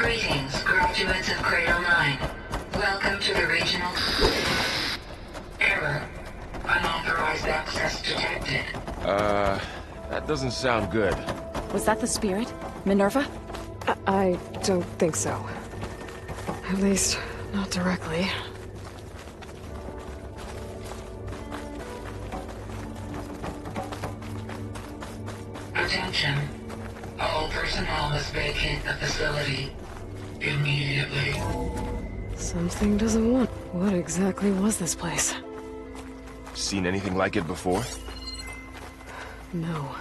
Greetings, graduates of Cradle 9. Welcome to the regional... Error. Unauthorized access detected. That doesn't sound good. Was that the spirit? Minerva? I don't think so. At least, not directly. Attention. All personnel must vacate the facility immediately. Something doesn't want... What exactly was this place? Seen anything like it before? No.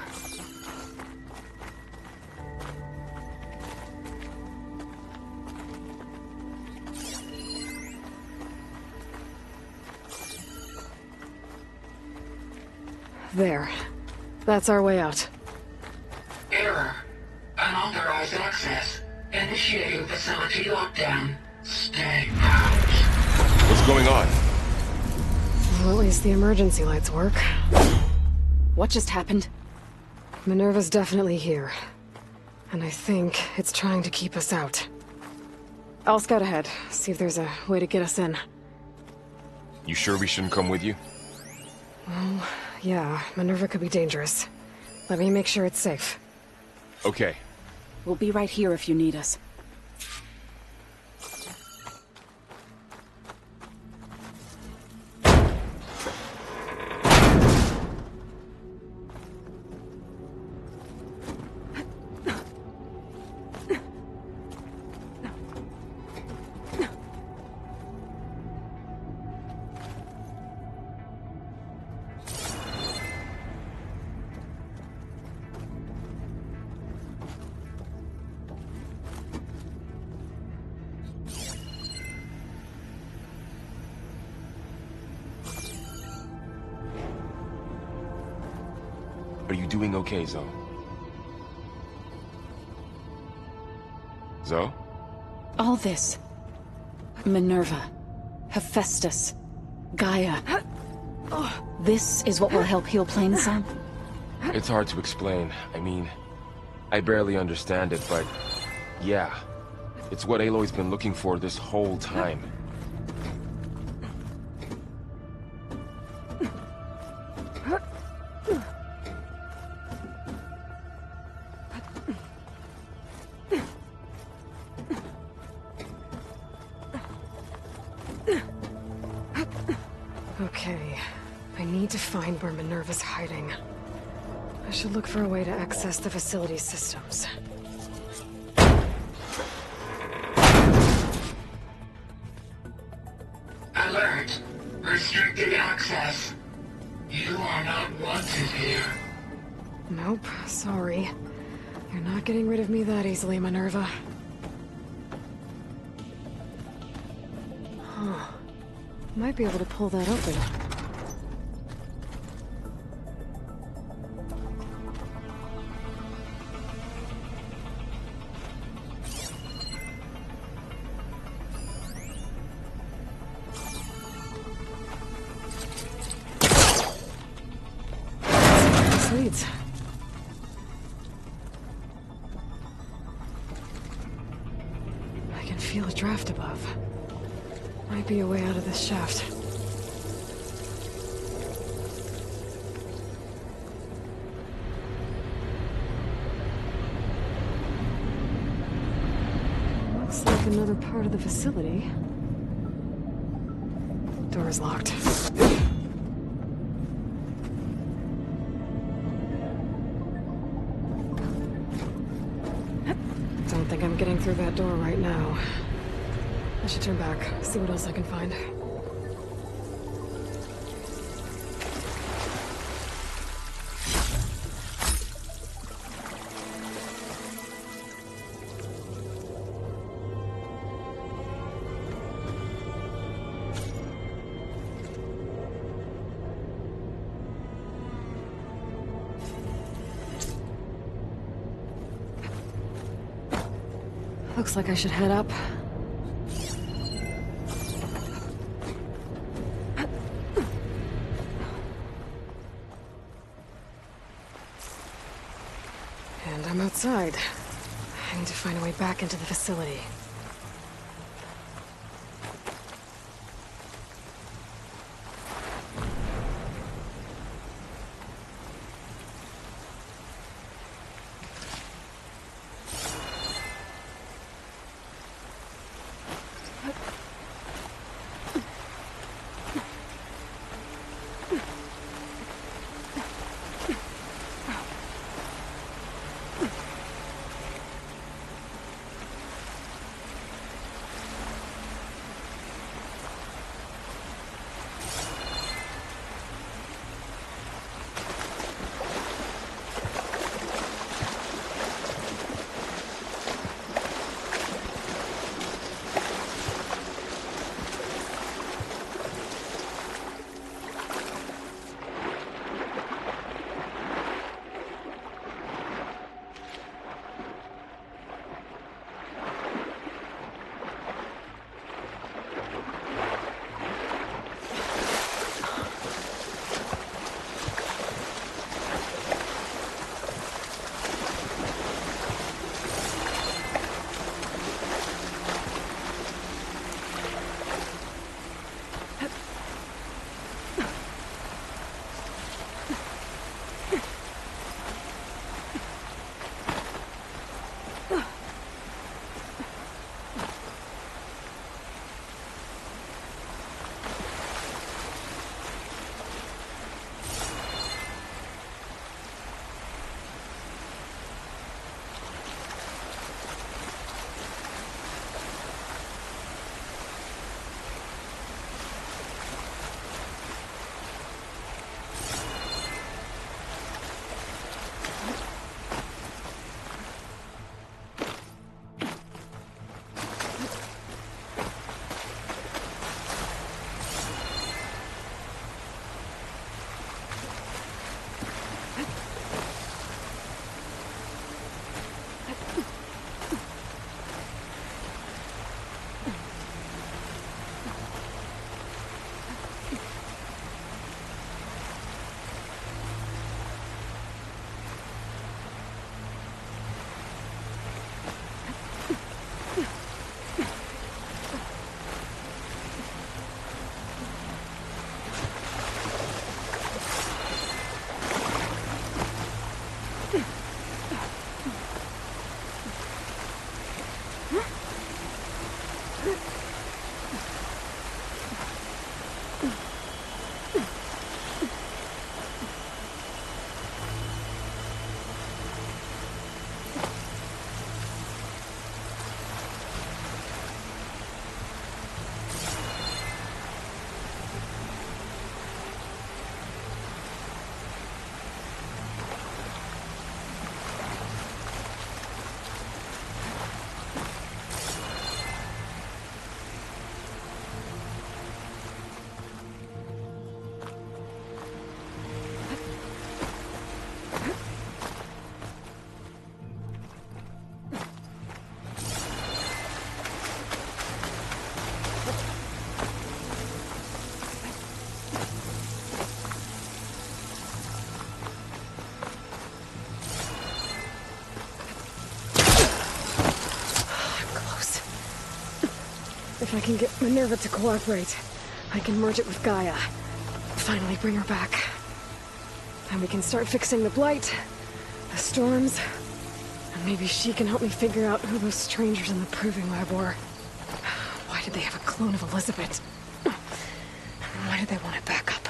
There. That's our way out. Error. Unauthorized access. Initiating facility lockdown. Stay out. What's going on? Well, at least the emergency lights work. What just happened? Minerva's definitely here. And I think it's trying to keep us out. I'll scout ahead, see if there's a way to get us in. You sure we shouldn't come with you? Well, yeah, Minerva could be dangerous. Let me make sure it's safe. Okay. We'll be right here if you need us. Are you doing okay, Zoe? Zoe? All this. Minerva. Hephaestus. Gaia. This is what will help heal Plainsong? It's hard to explain. I mean, I barely understand it, but... yeah. It's what Aloy's been looking for this whole time. Okay. I need to find where Minerva's hiding. I should look for a way to access the facility systems. Alert. Restricted access. You are not wanted here. Nope, sorry. You're not getting rid of me that easily, Minerva. Huh. Might be able to pull that open. This leads. I can feel a draft above. Might be a way out of this shaft. Looks like another part of the facility. Door is locked. Don't think I'm getting through that door right now. I should turn back, see what else I can find. Looks like I should head up. And I'm outside. I need to find a way back into the facility. If I can get Minerva to cooperate, I can merge it with Gaia. Finally bring her back. And we can start fixing the Blight, the storms, and maybe she can help me figure out who those strangers in the Proving Lab were. Why did they have a clone of Elizabeth? And why did they want it back up?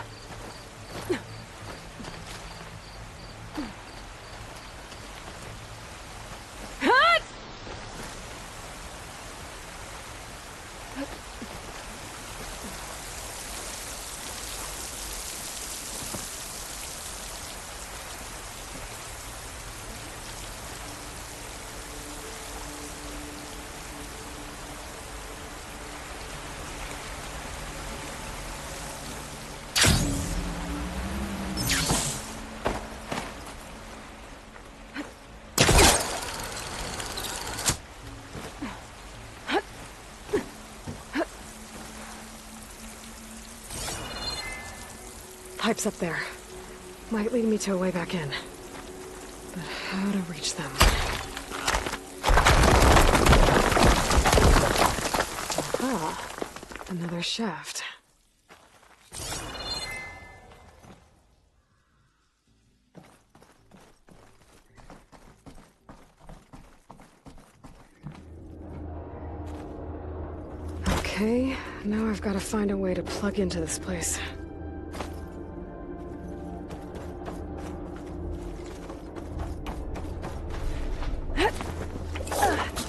Pipes up there. Might lead me to a way back in. But how to reach them? Another shaft. Okay, now I've got to find a way to plug into this place.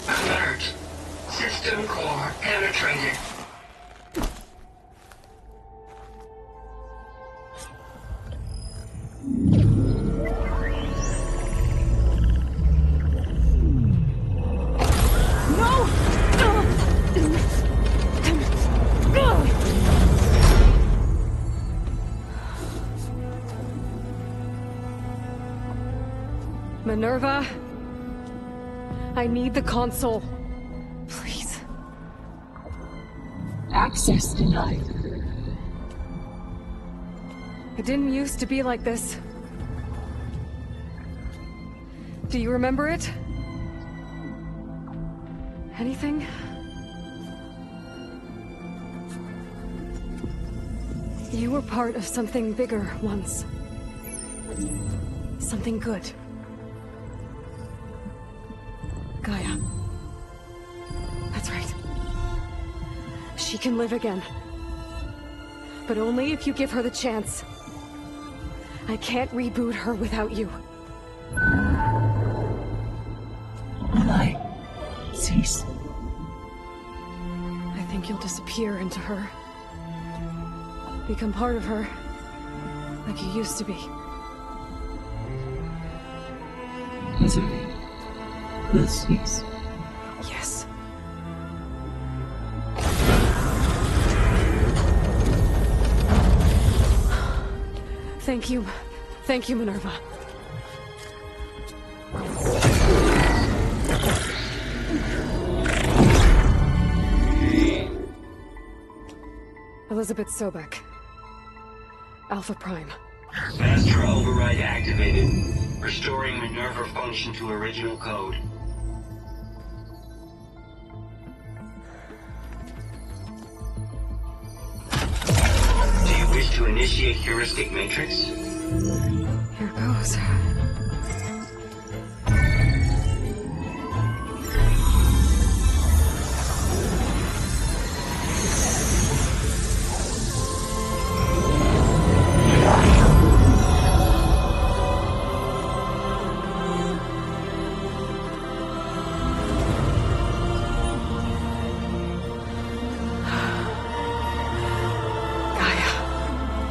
Alert. System core penetrated. Minerva? I need the console. Please. Access denied. It didn't used to be like this. Do you remember it? Anything? You were part of something bigger once. Something good. Gaia. That's right. She can live again. But only if you give her the chance. I can't reboot her without you. Light. Cease. I think you'll disappear into her. Become part of her. Like you used to be. Misery. Will cease. Yes. Thank you. Thank you, Minerva. Elizabeth Sobek. Alpha Prime. Master override activated. Restoring Minerva function to original code. Do you wish to initiate heuristic matrix? Here goes.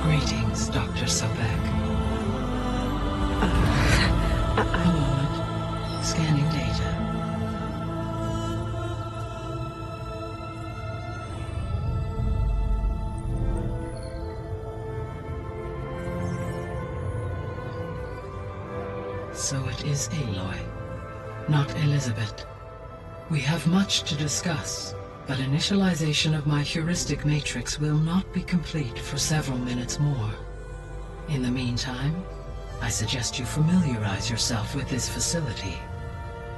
Greetings, Dr. Sobek. A moment. Scanning data. So it is Aloy, not Elizabeth. We have much to discuss, but initialization of my heuristic matrix will not be complete for several minutes more. In the meantime, I suggest you familiarize yourself with this facility.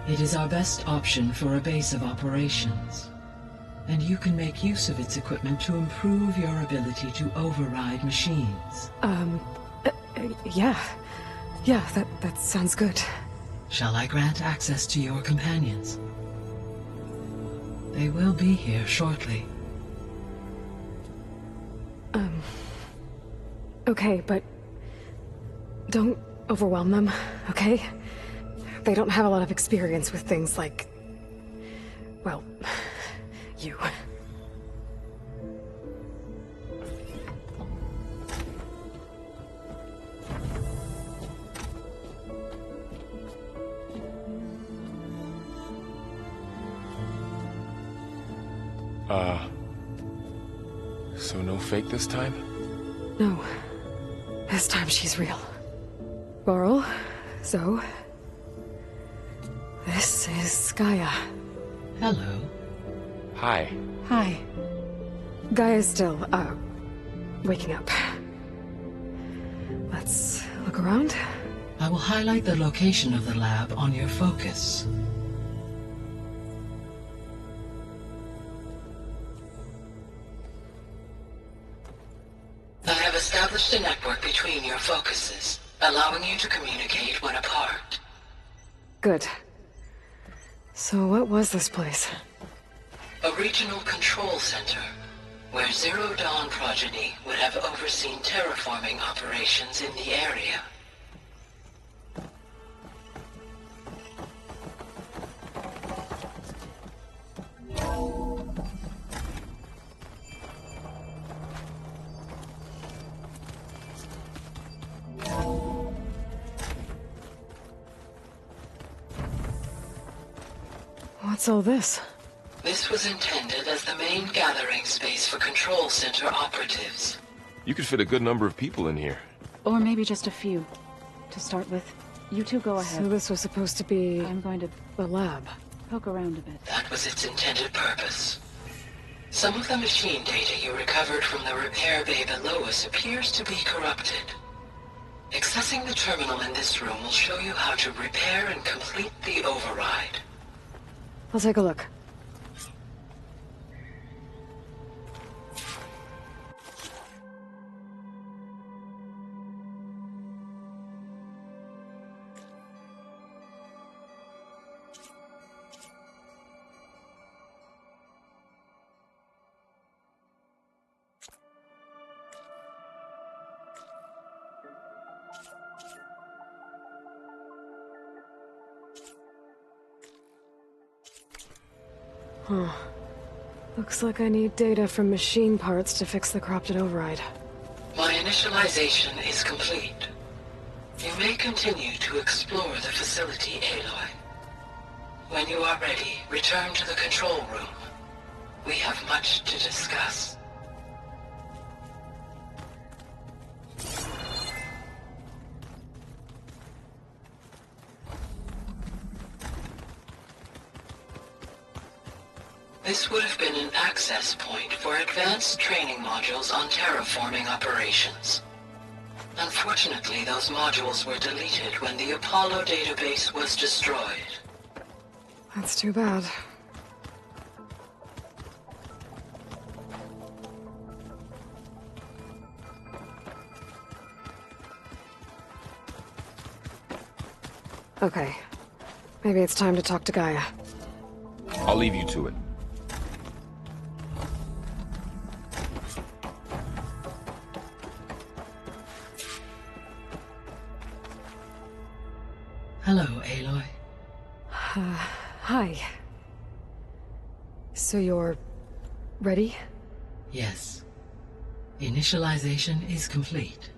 It is our best option for a base of operations, and you can make use of its equipment to improve your ability to override machines. Yeah. Yeah, that sounds good. Shall I grant access to your companions? They will be here shortly. Okay, but don't overwhelm them, okay? They don't have a lot of experience with things like, well, you. So no fake this time? No. This time she's real. Laurel, Zoe. This is Gaia. Hello. Hi. Hi. Gaia's still, waking up. Let's look around. I will highlight the location of the lab on your focus. established a network between your focuses, allowing you to communicate when apart. Good. So what was this place? A regional control center, where Zero Dawn progeny would have overseen terraforming operations in the area. What's all this? This was intended as the main gathering space for control center operatives. You could fit a good number of people in here. Or maybe just a few. To start with, you two go ahead. So this was supposed to be I'm going to the lab. poke around a bit. That was its intended purpose. Some of the machine data you recovered from the repair bay below us appears to be corrupted. Accessing the terminal in this room will show you how to repair and complete the override. I'll take a look. Huh. Looks like I need data from machine parts to fix the corrupted override. My initialization is complete. You may continue to explore the facility, Aloy. When you are ready, return to the control room. We have much to discuss. This would have been an access point for advanced training modules on terraforming operations. Unfortunately, those modules were deleted when the Apollo database was destroyed. That's too bad. Okay. Maybe it's time to talk to Gaia. I'll leave you to it. Hello, Aloy. Hi. So you're ready? Yes. Initialization is complete.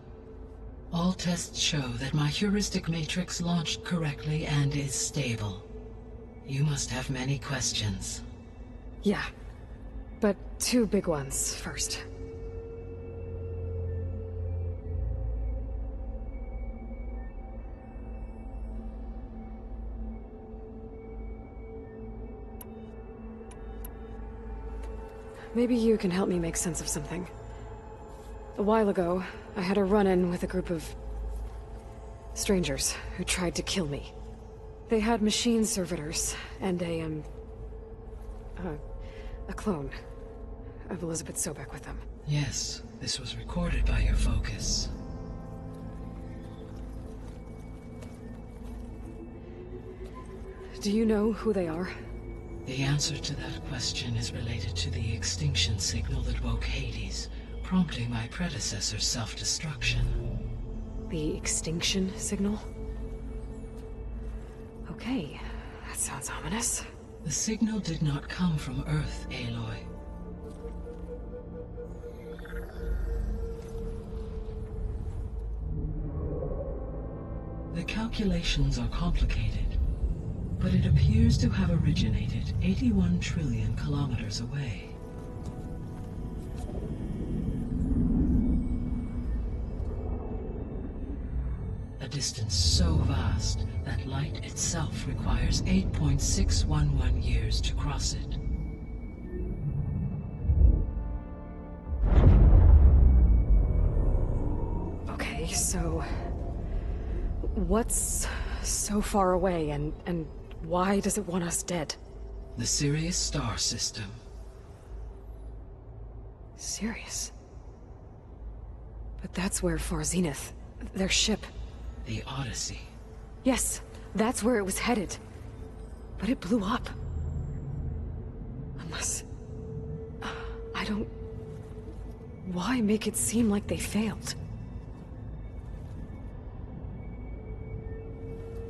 All tests show that my heuristic matrix launched correctly and is stable. You must have many questions. Yeah. But two big ones first. Maybe you can help me make sense of something. A while ago, I had a run-in with a group of strangers who tried to kill me. They had machine servitors and a clone of Elizabeth Sobek with them. Yes, this was recorded by your focus. Do you know who they are? The answer to that question is related to the extinction signal that woke Hades, prompting my predecessor's self-destruction. The extinction signal? Okay, that sounds ominous. The signal did not come from Earth, Aloy. The calculations are complicated, but it appears to have originated 81 trillion kilometers away. A distance so vast that light itself requires 8.611 years to cross it. Okay, so what's so far away and why does it want us dead? The Sirius star system. Serious? But that's where Far Zenith, their ship... The Odyssey. Yes, that's where it was headed. But it blew up. Unless... I don't... Why make it seem like they failed?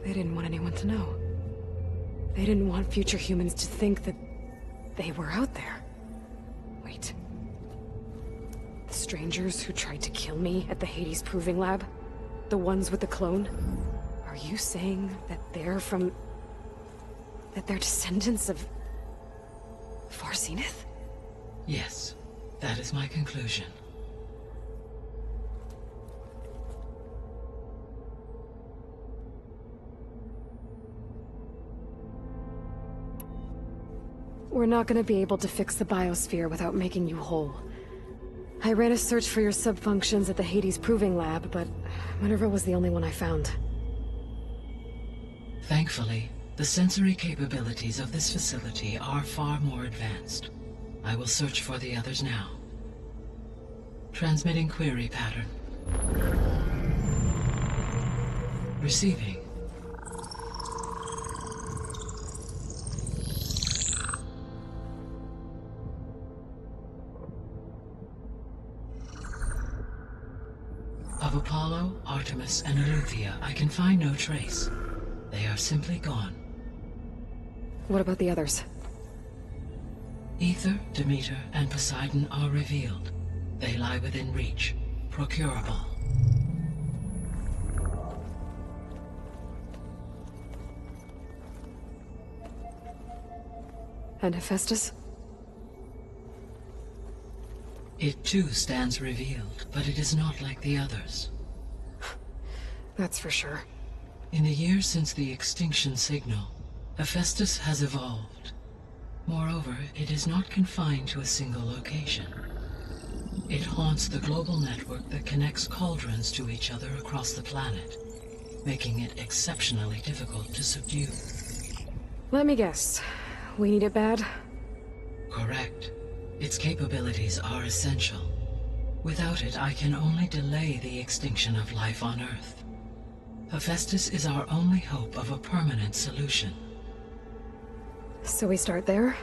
They didn't want anyone to know. They didn't want future humans to think that they were out there. Wait. The strangers who tried to kill me at the Hades Proving Lab? The ones with the clone? Are you saying that they're from... that they're descendants of... Far Zenith? Yes, that is my conclusion. We're not gonna be able to fix the biosphere without making you whole. I ran a search for your subfunctions at the Hades Proving Lab, but Minerva was the only one I found. Thankfully, the sensory capabilities of this facility are far more advanced. I will search for the others now. Transmitting query pattern. Receiving. Of Apollo, Artemis, and Eleuthia, I can find no trace. They are simply gone. What about the others? Ether, Demeter, and Poseidon are revealed. They lie within reach, procurable. And Hephaestus? It too stands revealed, but it is not like the others. That's for sure. In the years since the extinction signal, Hephaestus has evolved. Moreover, it is not confined to a single location. It haunts the global network that connects cauldrons to each other across the planet, making it exceptionally difficult to subdue. Let me guess. We need it bad? Correct. Its capabilities are essential. Without it, I can only delay the extinction of life on Earth. Hephaestus is our only hope of a permanent solution. So we start there?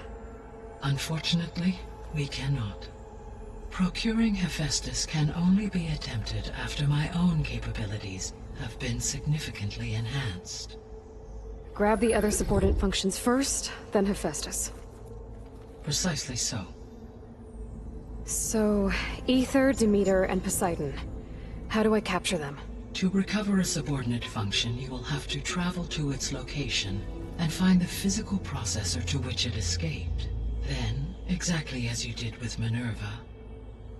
Unfortunately, we cannot. Procuring Hephaestus can only be attempted after my own capabilities have been significantly enhanced. Grab the other subordinate functions first, then Hephaestus. Precisely so. So, Ether, Demeter, and Poseidon. How do I capture them? To recover a subordinate function, you will have to travel to its location and find the physical processor to which it escaped. Then, exactly as you did with Minerva,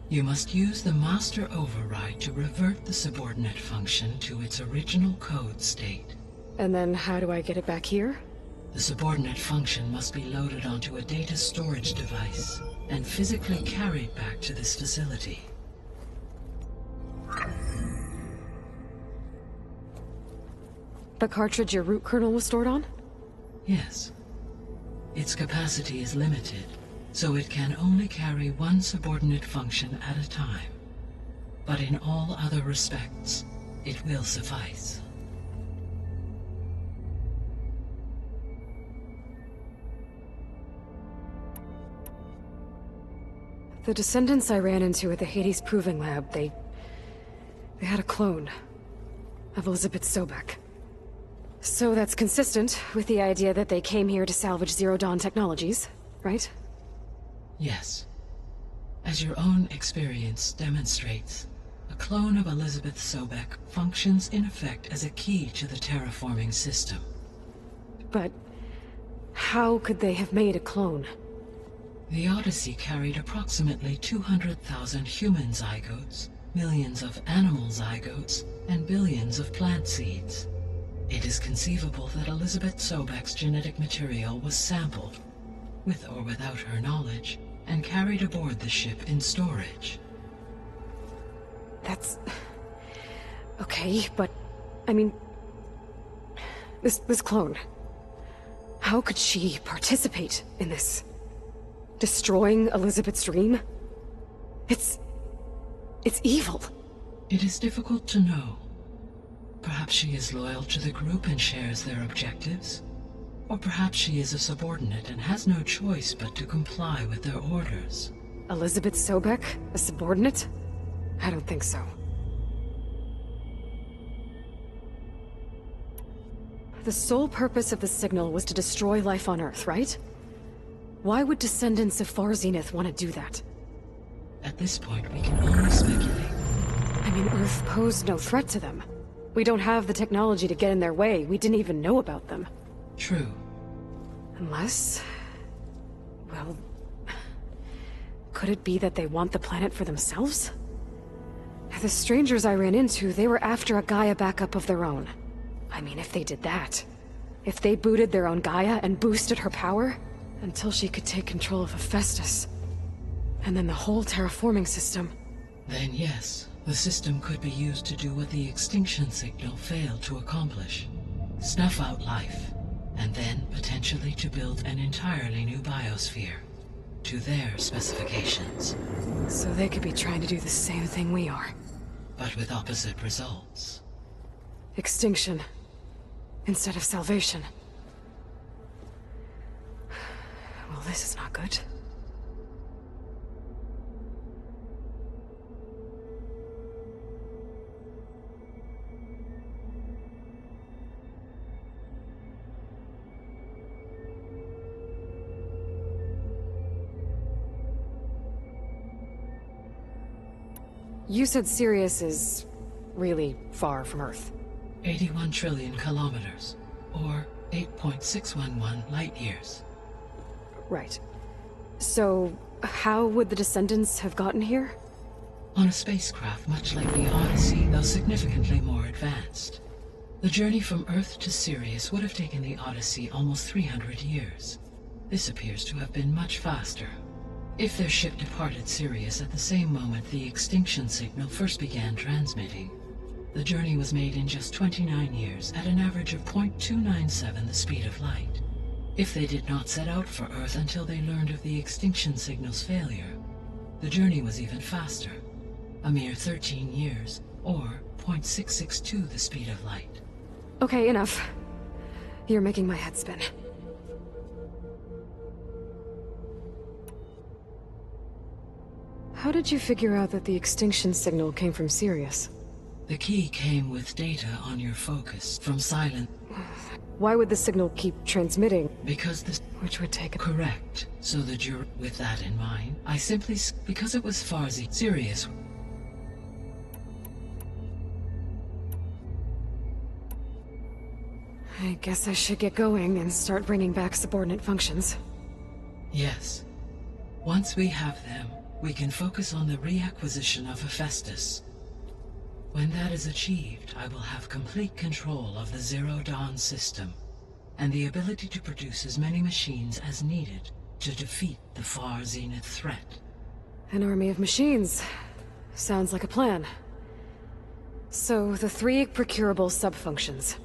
you must use the master override to revert the subordinate function to its original code state. And then how do I get it back here? The subordinate function must be loaded onto a data storage device and physically carried back to this facility. The cartridge your root kernel was stored on? Yes. Its capacity is limited, so it can only carry one subordinate function at a time. But in all other respects, it will suffice. The descendants I ran into at the Hades Proving Lab, they had a clone of Elizabeth Sobek. So that's consistent with the idea that they came here to salvage Zero Dawn technologies, right? Yes. As your own experience demonstrates, a clone of Elizabeth Sobek functions in effect as a key to the terraforming system. But how could they have made a clone? The Odyssey carried approximately 200,000 human zygotes, millions of animal zygotes, and billions of plant seeds. It is conceivable that Elizabeth Sobek's genetic material was sampled, with or without her knowledge, and carried aboard the ship in storage. That's... okay, but... I mean... This clone... How could she participate in this? Destroying Elizabeth's dream? It's evil. It is difficult to know. Perhaps she is loyal to the group and shares their objectives. Or perhaps she is a subordinate and has no choice but to comply with their orders. Elizabeth Sobek? A subordinate? I don't think so. The sole purpose of the signal was to destroy life on Earth, right? Why would descendants of Far Zenith want to do that? At this point, we can only speculate. I mean, Earth posed no threat to them. We don't have the technology to get in their way. We didn't even know about them. True. Unless... well... could it be that they want the planet for themselves? The strangers I ran into, they were after a Gaia backup of their own. I mean, if they did that... if they booted their own Gaia and boosted her power... until she could take control of Hephaestus. And then the whole terraforming system. Then yes, the system could be used to do what the extinction signal failed to accomplish. Snuff out life, and then potentially to build an entirely new biosphere. To their specifications. So they could be trying to do the same thing we are. But with opposite results. Extinction. Instead of salvation. Well, this is not good. You said Sirius is really far from Earth. 81 trillion kilometers, or 8.611 light years. Right. So, how would the descendants have gotten here? On a spacecraft much like the Odyssey, though significantly more advanced. The journey from Earth to Sirius would have taken the Odyssey almost 300 years. This appears to have been much faster. If their ship departed Sirius at the same moment the extinction signal first began transmitting, the journey was made in just 29 years at an average of 0.297 the speed of light. If they did not set out for Earth until they learned of the extinction signal's failure, the journey was even faster, a mere 13 years, or 0.662 the speed of light. Okay, enough. You're making my head spin. How did you figure out that the extinction signal came from Sirius? The key came with data on your focus from silent... Why would the signal keep transmitting? Because this... Which would take... Correct. So that you're... With that in mind, I simply... Because it was Farzi... Sirius... I guess I should get going and start bringing back subordinate functions. Yes. Once we have them, we can focus on the reacquisition of Hephaestus. When that is achieved, I will have complete control of the Zero Dawn system, and the ability to produce as many machines as needed to defeat the Far Zenith threat. An army of machines. Sounds like a plan. So, the 3 procurable sub-functions.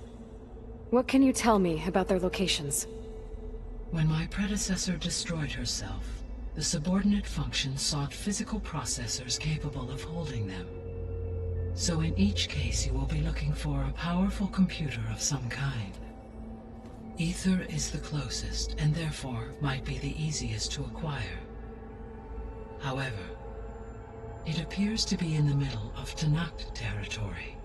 What can you tell me about their locations? When my predecessor destroyed herself, the subordinate functions sought physical processors capable of holding them. So in each case you will be looking for a powerful computer of some kind. Ether is the closest, and therefore might be the easiest to acquire. However, it appears to be in the middle of Tanakh territory.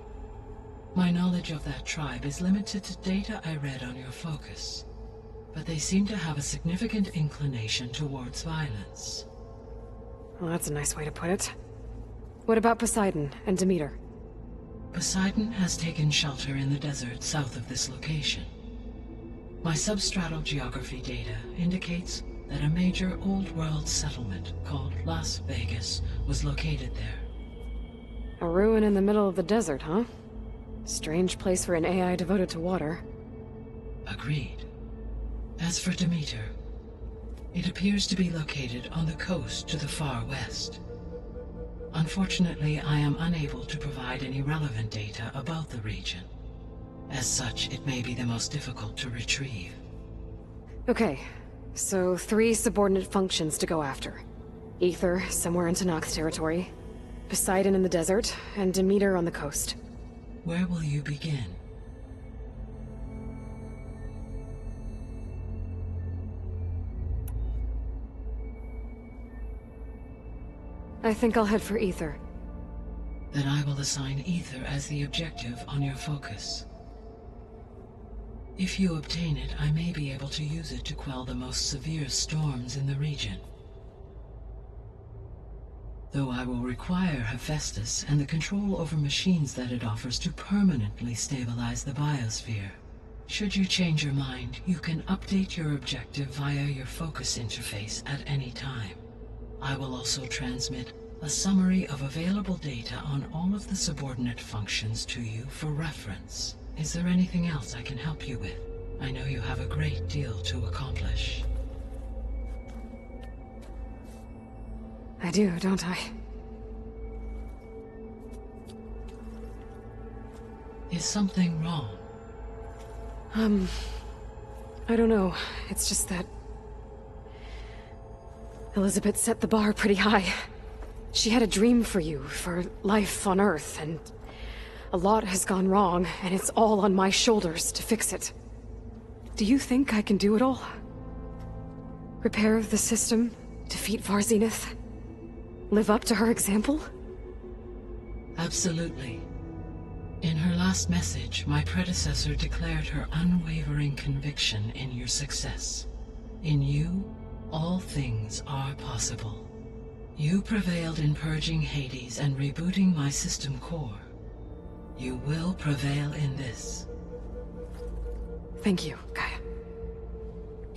My knowledge of that tribe is limited to data I read on your focus, but they seem to have a significant inclination towards violence. Well, that's a nice way to put it. What about Poseidon and Demeter? Poseidon has taken shelter in the desert south of this location. My substratal geography data indicates that a major old-world settlement called Las Vegas was located there. A ruin in the middle of the desert, huh? Strange place for an AI devoted to water. Agreed. As for Demeter, it appears to be located on the coast to the far west. Unfortunately, I am unable to provide any relevant data about the region. As such, it may be the most difficult to retrieve. Okay, so 3 subordinate functions to go after. Ether, somewhere in Tanakh territory. Poseidon in the desert, and Demeter on the coast. Where will you begin? I think I'll head for Ether. Then I will assign Ether as the objective on your focus. If you obtain it, I may be able to use it to quell the most severe storms in the region. Though I will require Hephaestus and the control over machines that it offers to permanently stabilize the biosphere. Should you change your mind, you can update your objective via your focus interface at any time. I will also transmit a summary of available data on all of the subordinate functions to you for reference. Is there anything else I can help you with? I know you have a great deal to accomplish. I do, don't I? Is something wrong? I don't know. It's just that Elizabeth set the bar pretty high. She had a dream for you, for life on Earth, and a lot has gone wrong, and it's all on my shoulders to fix it. Do you think I can do it all? Repair the system, defeat Varzenith, live up to her example? Absolutely. In her last message, my predecessor declared her unwavering conviction in your success. In you, all things are possible. You prevailed in purging Hades and rebooting my system core. You will prevail in this. Thank you, Gaia.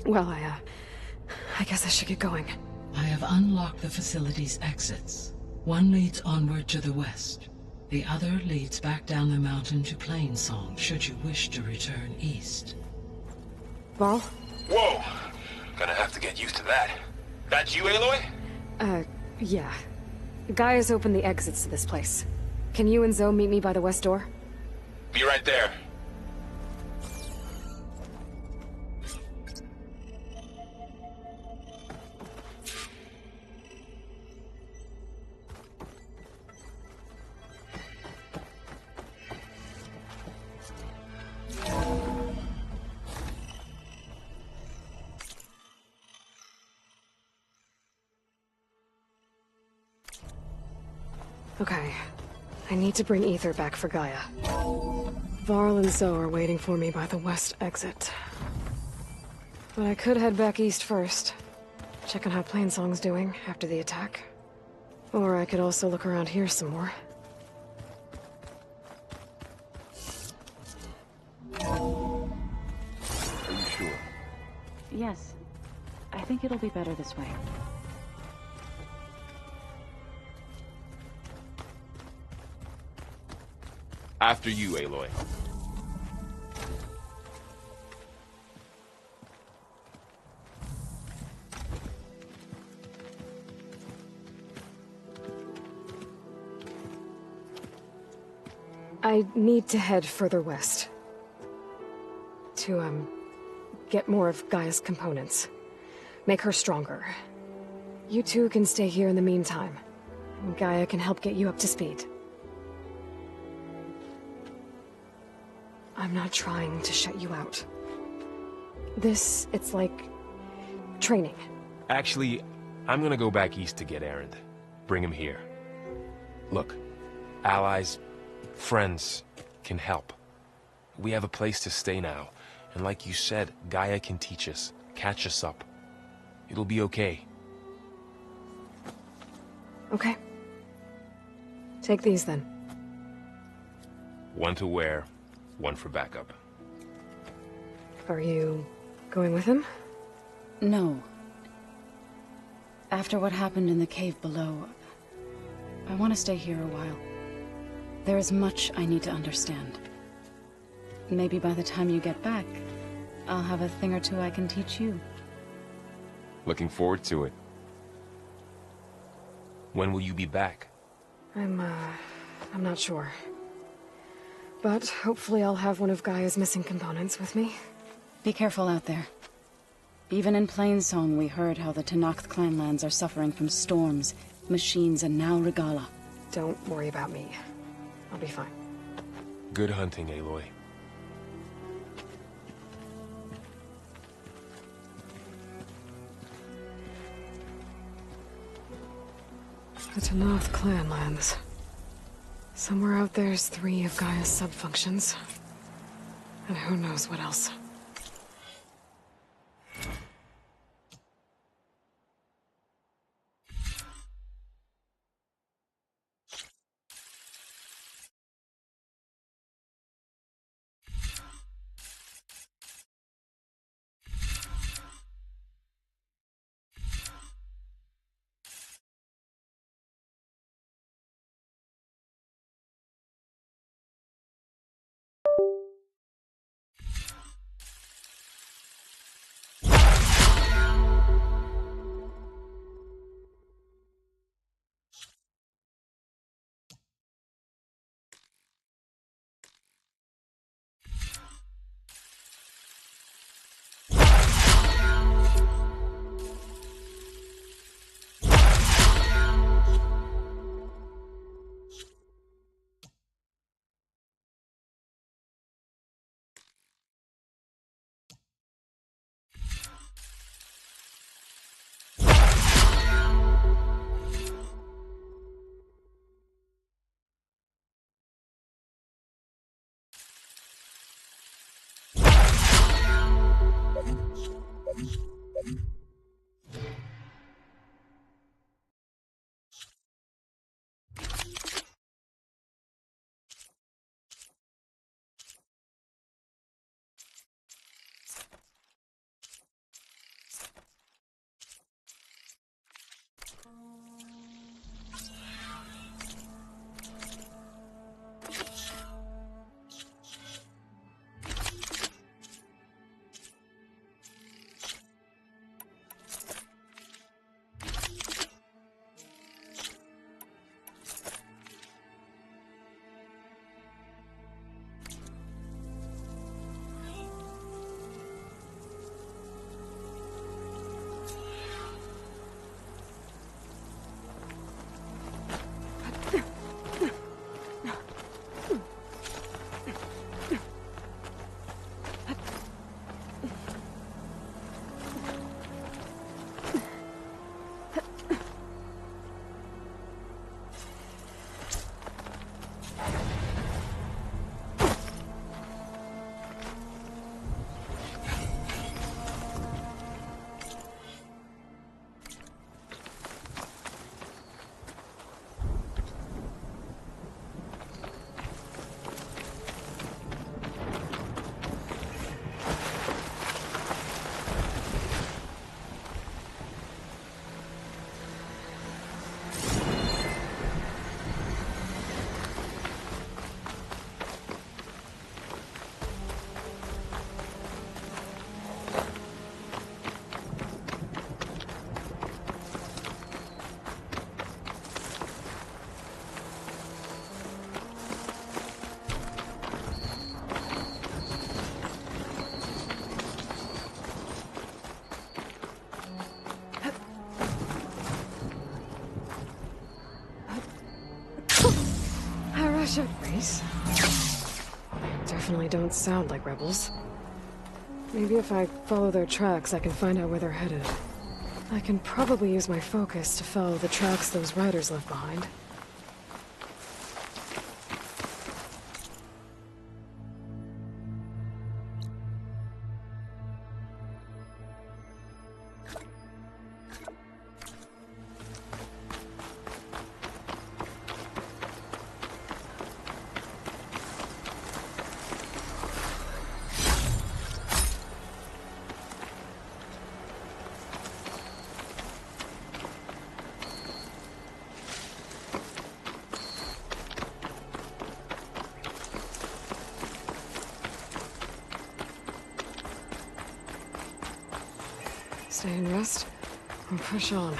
Well, I guess I should get going. I have unlocked the facility's exits. One leads onward to the west. The other leads back down the mountain to Plainsong, should you wish to return east. Varl? Whoa! Gonna have to get used to that. That's you, Aloy? Yeah. Gaia's opened the exits to this place. Can you and Zoe meet me by the west door? Be right there. Okay. I need to bring Ether back for Gaia. Varl and Zoe are waiting for me by the west exit. But I could head back east first. Check on how Plainsong's doing after the attack. Or I could also look around here some more. Are you sure? Yes. I think it'll be better this way. After you, Aloy. I need to head further west. To, get more of Gaia's components. Make her stronger. You two can stay here in the meantime. And Gaia can help get you up to speed. I'm not trying to shut you out. It's like training. Actually, I'm gonna go back east to get Erend. Bring him here. Look, allies, friends can help. We have a place to stay now, and like you said, Gaia can teach us, catch us up. It'll be okay. Okay. Take these then. One to wear, one for backup. Are you going with him? No. After what happened in the cave below, I want to stay here a while. There is much I need to understand. Maybe by the time you get back, I'll have a thing or two I can teach you. Looking forward to it. When will you be back? I'm not sure. But hopefully I'll have one of Gaia's missing components with me. Be careful out there. Even in Plainsong, we heard how the Tenakth clanlands are suffering from storms, machines, and now Regala. Don't worry about me. I'll be fine. Good hunting, Aloy. The Tanoth clan lands. Somewhere out there's 3 of Gaia's sub-functions. And who knows what else. Race? Definitely don't sound like rebels. Maybe if I follow their tracks, I can find out where they're headed. I can probably use my focus to follow the tracks those riders left behind. Stay and rest, or push on.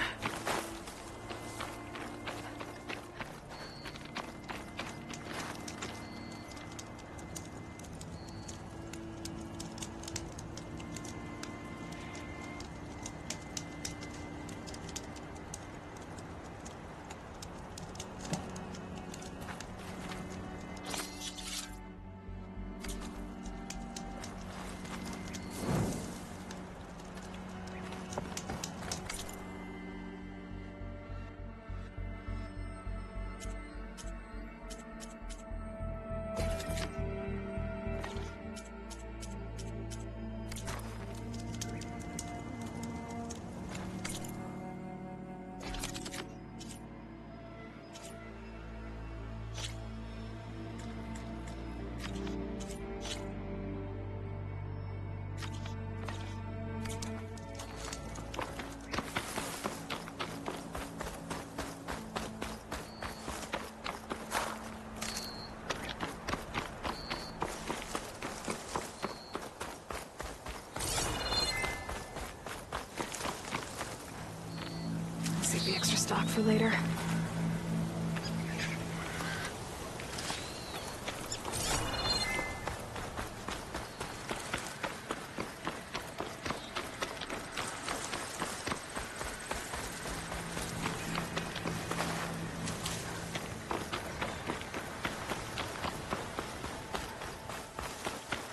be extra stock for later.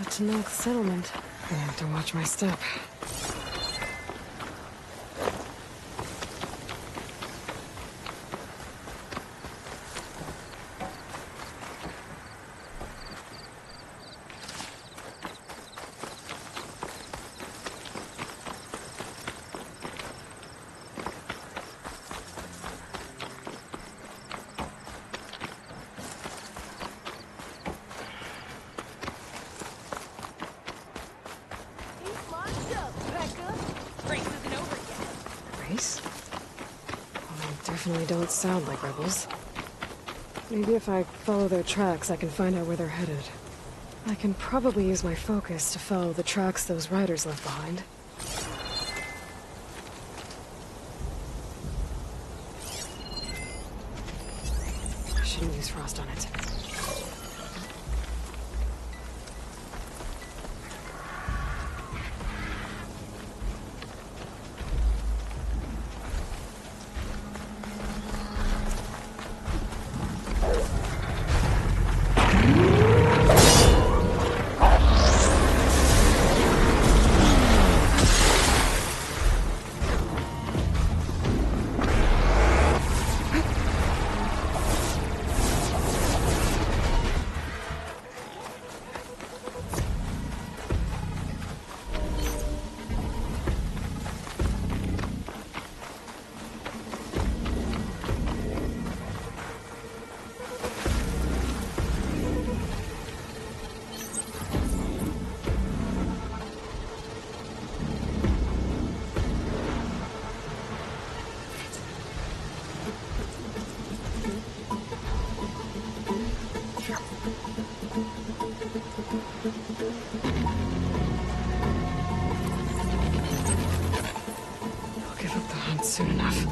A Chinook settlement. I have to watch my step. Race? Well, they definitely don't sound like rebels. Maybe if I follow their tracks, I can find out where they're headed. I can probably use my focus to follow the tracks those riders left behind. I shouldn't use frost on it. I'll give up the hunt soon enough.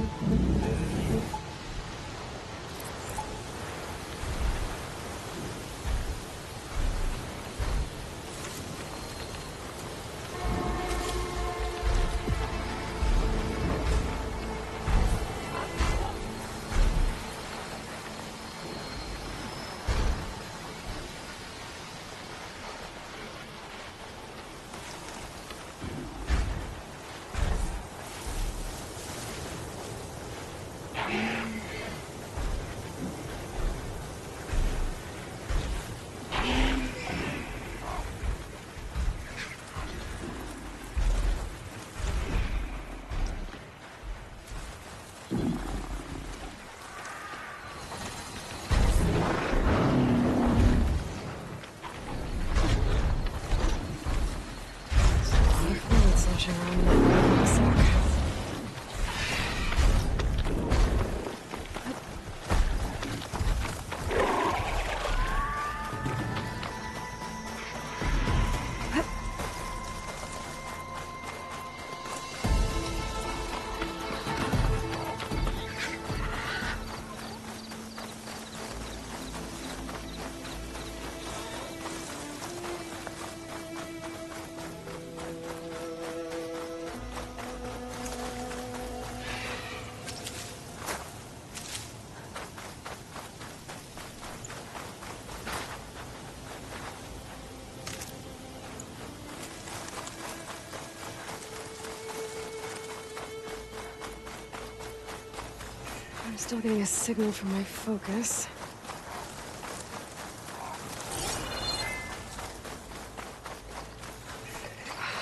I'm still getting a signal from my focus.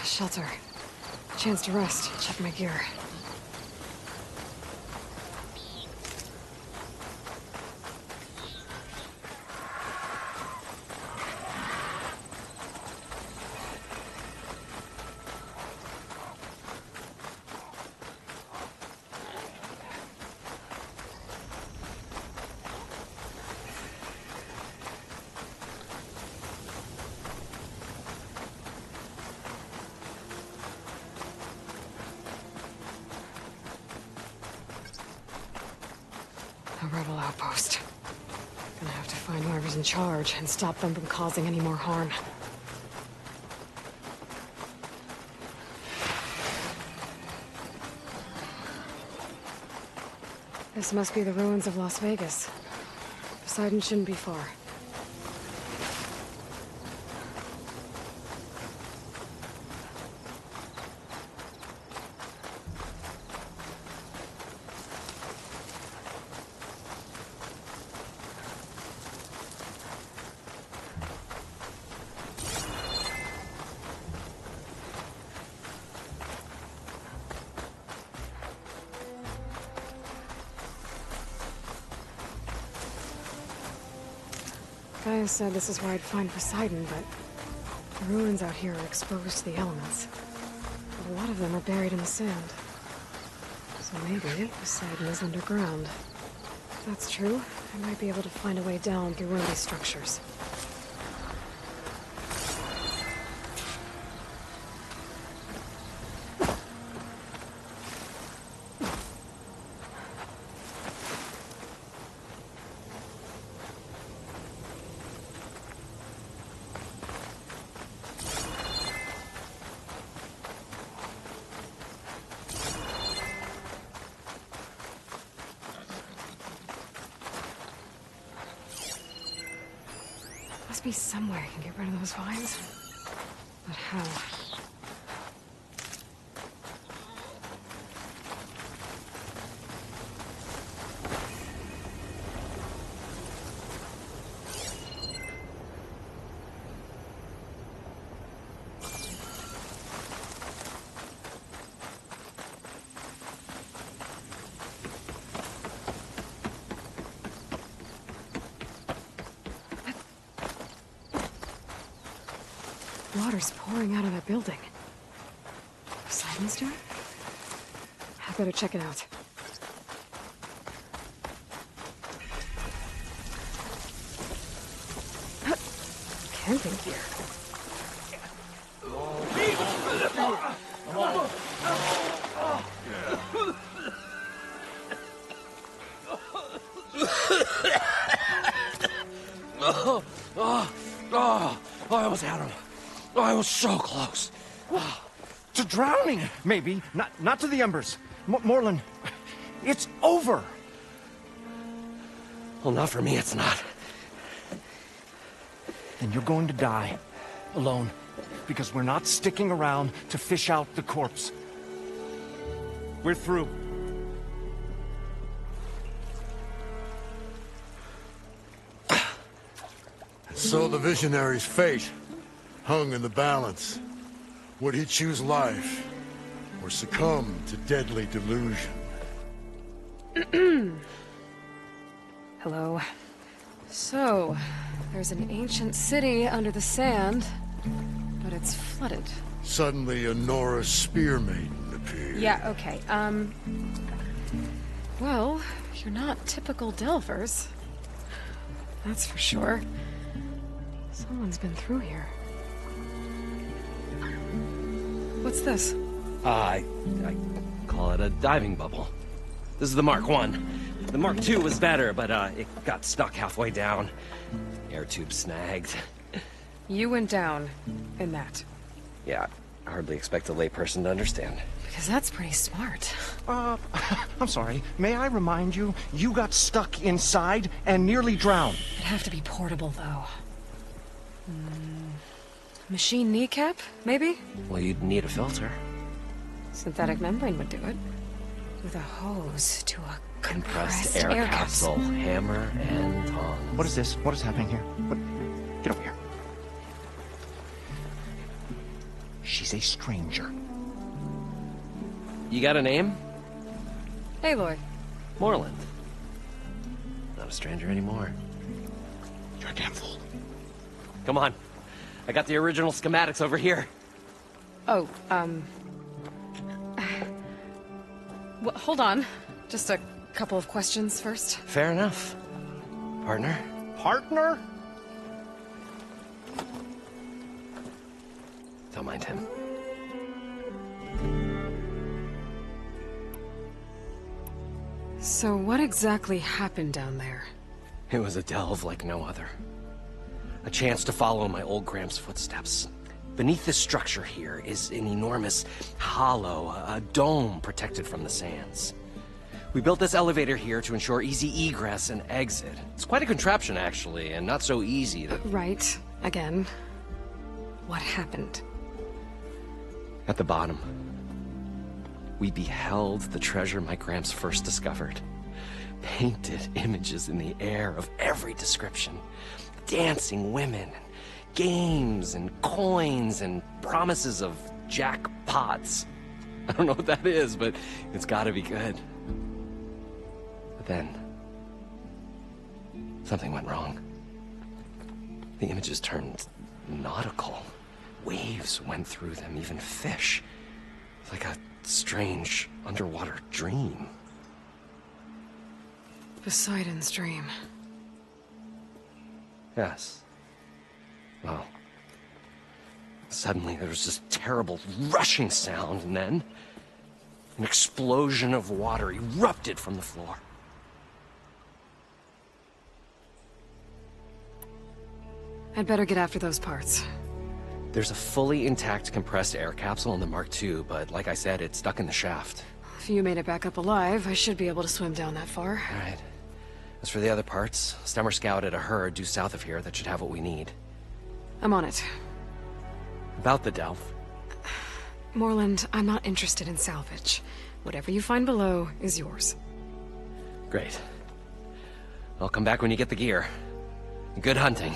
Shelter. Chance to rest. Check my gear. A rebel outpost. Gonna have to find whoever's in charge and stop them from causing any more harm. This must be the ruins of Las Vegas. Poseidon shouldn't be far. Gaia said this is where I'd find Poseidon, but the ruins out here are exposed to the elements. But a lot of them are buried in the sand. So maybe Poseidon is underground. If that's true, I might be able to find a way down through one of these structures. Must be somewhere I can get rid of those vines. But how? Water's pouring out of that building. Poseidon's doing? I better check it out. Camping gear. I almost had him. I was so close. To drowning, maybe. Not to the embers. Morlund, it's over. Well, not for me, it's not. Then you're going to die. Alone. Because we're not sticking around to fish out the corpse. We're through. So the visionary's fate hung in the balance. Would he choose life, or succumb to deadly delusion? Hello. So, there's an ancient city under the sand, but it's flooded. Suddenly a Norse spear maiden appeared. Yeah, okay, well, you're not typical Delvers. That's for sure. Someone's been through here. What's this? I call it a diving bubble. This is the Mark 1. The Mark 2 was better, but it got stuck halfway down. Air tube snagged. You went down in that. Yeah, I hardly expect a layperson to understand. Because that's pretty smart. I'm sorry. May I remind you, you got stuck inside and nearly drowned. It'd have to be portable, though. Machine kneecap, maybe? Well, you'd need a filter. Synthetic membrane would do it. With a hose to a compressed air capsule. Hammer and tongs. What is this? What is happening here? What? Get over here. She's a stranger. You got a name? Aloy. Morlund. Not a stranger anymore. You're a damn fool. Come on. I got the original schematics over here. Oh, well, hold on. Just a couple of questions first. Fair enough. Partner? Partner? Don't mind him. So what exactly happened down there? It was a delve like no other. A chance to follow my old Gramps' footsteps. Beneath this structure here is an enormous hollow, a dome protected from the sands. We built this elevator here to ensure easy egress and exit. It's quite a contraption, actually, and not so easy that... Right. Again. What happened? At the bottom, we beheld the treasure my Gramps first discovered. Painted images in the air of every description. Dancing women, games and coins and promises of jackpots. I don't know what that is, but it's gotta be good. But then, something went wrong. The images turned nautical. Waves went through them, even fish. Like a strange underwater dream. Poseidon's dream. Yes. Well, suddenly there was this terrible rushing sound, and then an explosion of water erupted from the floor. I'd better get after those parts. There's a fully intact compressed air capsule in the Mark II, but like I said, it's stuck in the shaft. If you made it back up alive, I should be able to swim down that far. All right. As for the other parts, Stemmer scouted a herd due south of here that should have what we need. I'm on it. About the delve. Moreland, I'm not interested in salvage. Whatever you find below is yours. Great. I'll come back when you get the gear. Good hunting.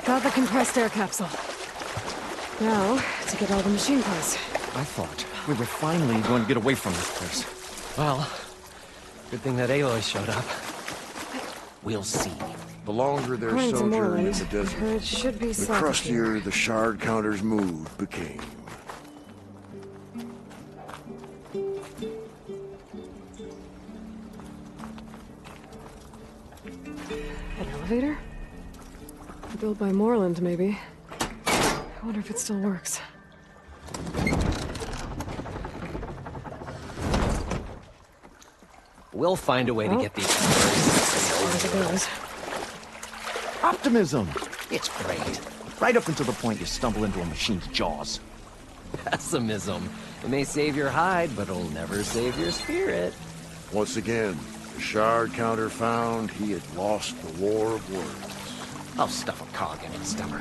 Got the compressed air capsule. Now, to get all the machine parts. I thought we were finally going to get away from this place. Well, good thing that Aloy showed up. We'll see. The longer their According to sojourn in Moreland, the I desert, heard it should be the south of here. crustier the shard counter's mood became. An elevator? Built by Moreland, maybe. I wonder if it still works. We'll find a way to get these. As it goes. Optimism! It's great. Right up until the point you stumble into a machine's jaws. Pessimism. It may save your hide, but it'll never save your spirit. Once again, the shard counter found he had lost the war of words. I'll stuff a cog in its stomach.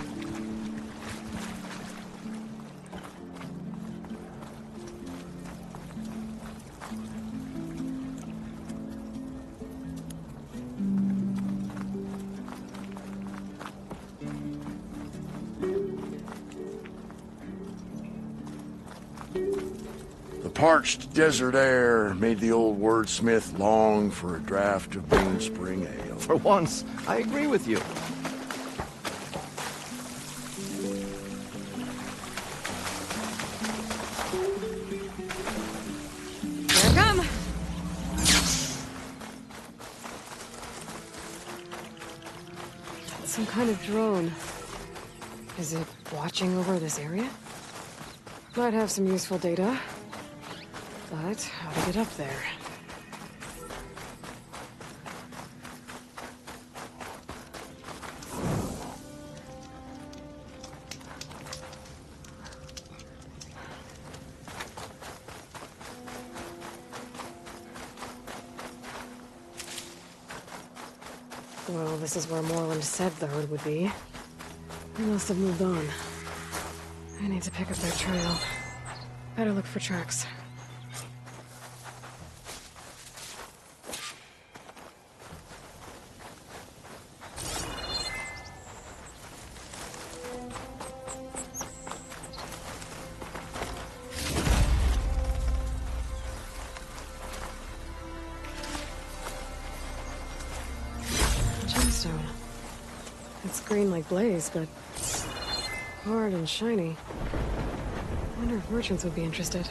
The parched desert air made the old wordsmith long for a draught of mainspring ale. For once, I agree with you. Some kind of drone. Is it watching over this area? Might have some useful data. But how to get up there? Well, this is where Moreland said the herd would be. They must have moved on. I need to pick up their trail. Better look for tracks. Gemstone. It's green like blaze, but hard and shiny. Wonder if merchants would be interested.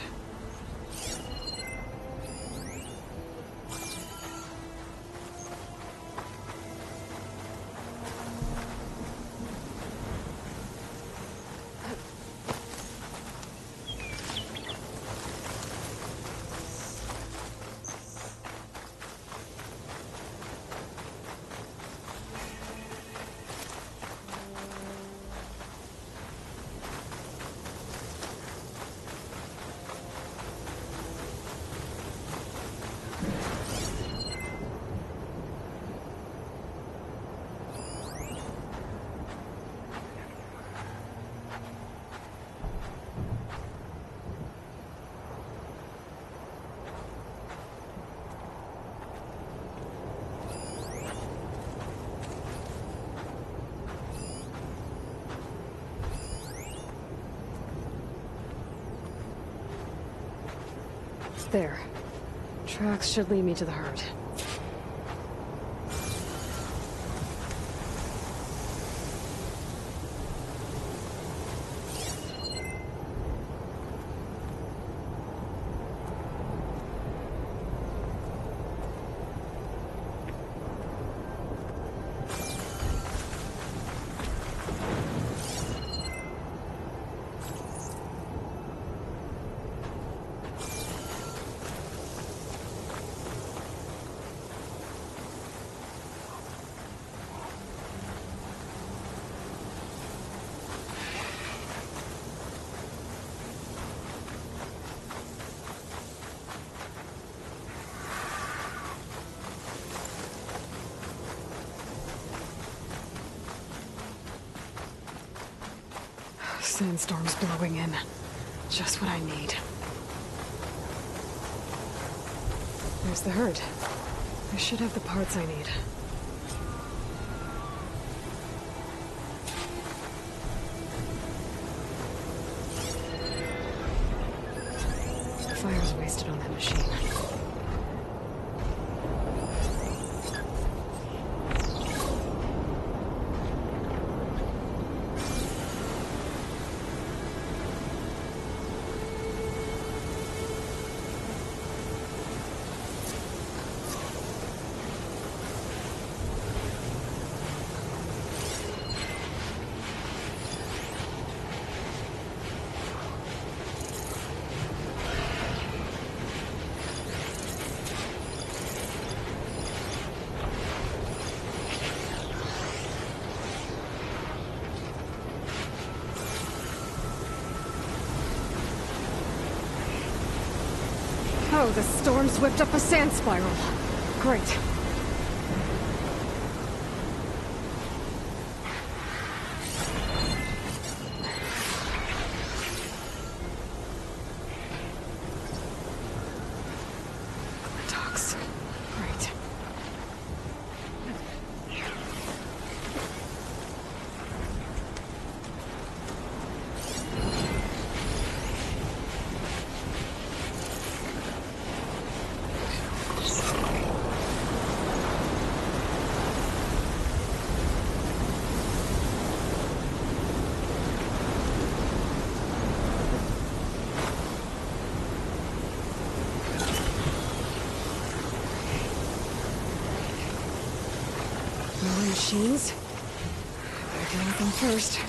There. Tracks should lead me to the herd. Sandstorm's blowing in. Just what I need. There's the herd. I should have the parts I need. Fire's wasted on that machine. Oh, the storm's whipped up a sand spiral. Great. Docks. Great. More machines? Deal with them first.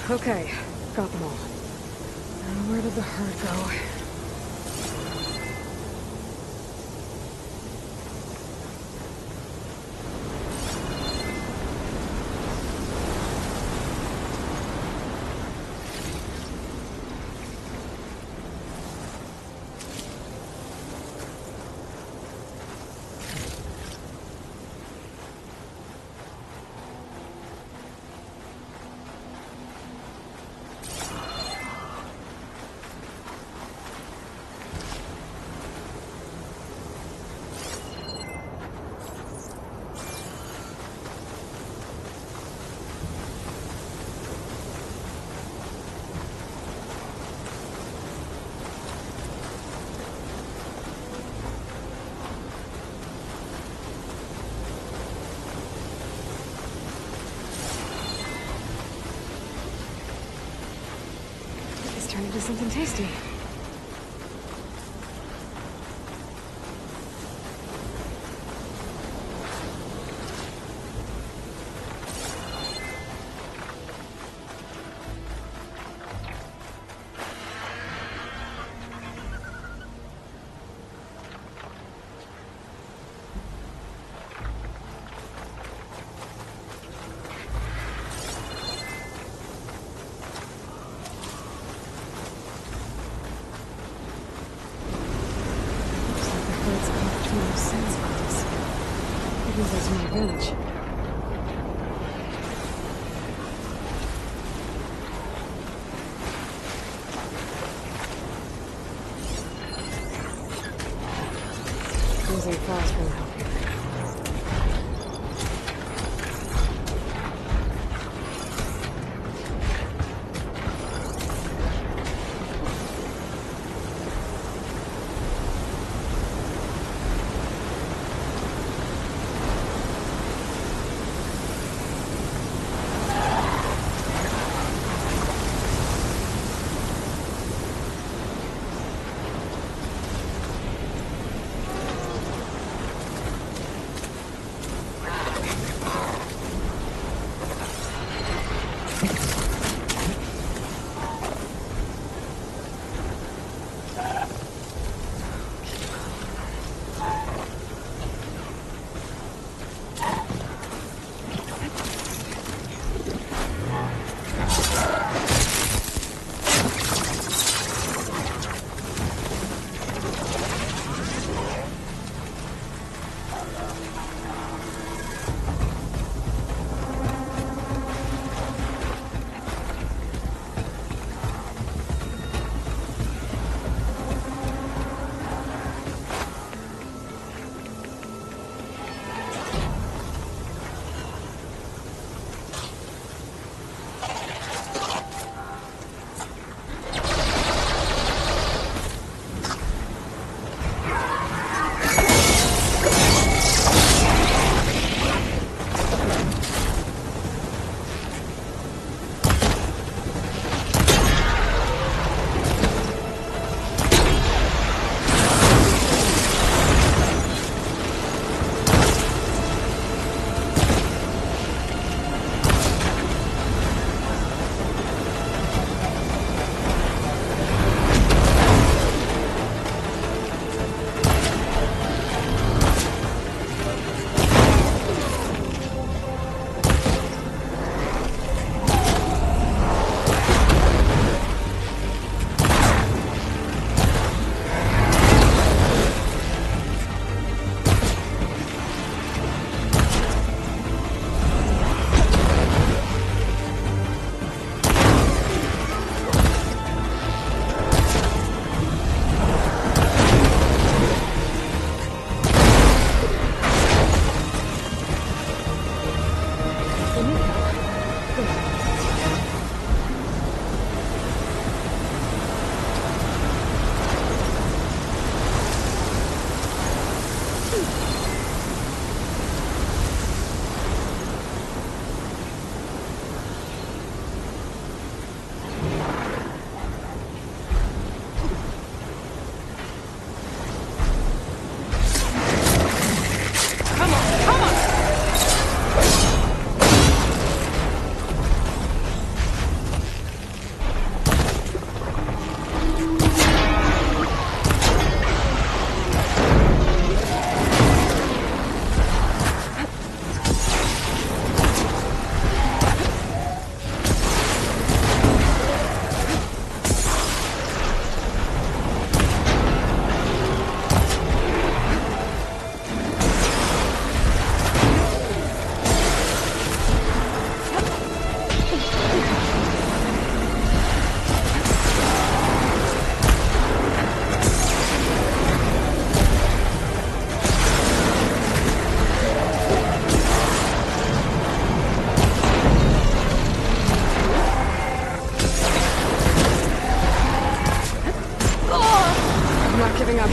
Okay, got them all. Now where did the herd go? Turn into something tasty. There's my village. Things ain't fast from now. I'm not giving up.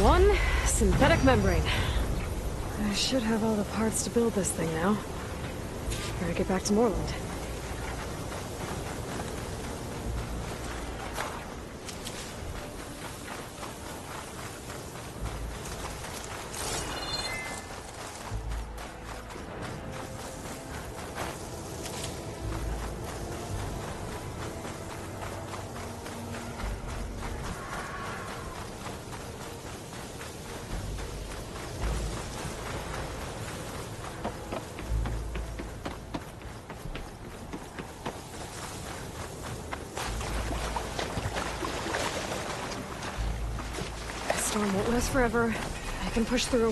One synthetic membrane. I should have all the parts to build this thing now. Better get back to Moreland. Storm won't last forever. I can push through.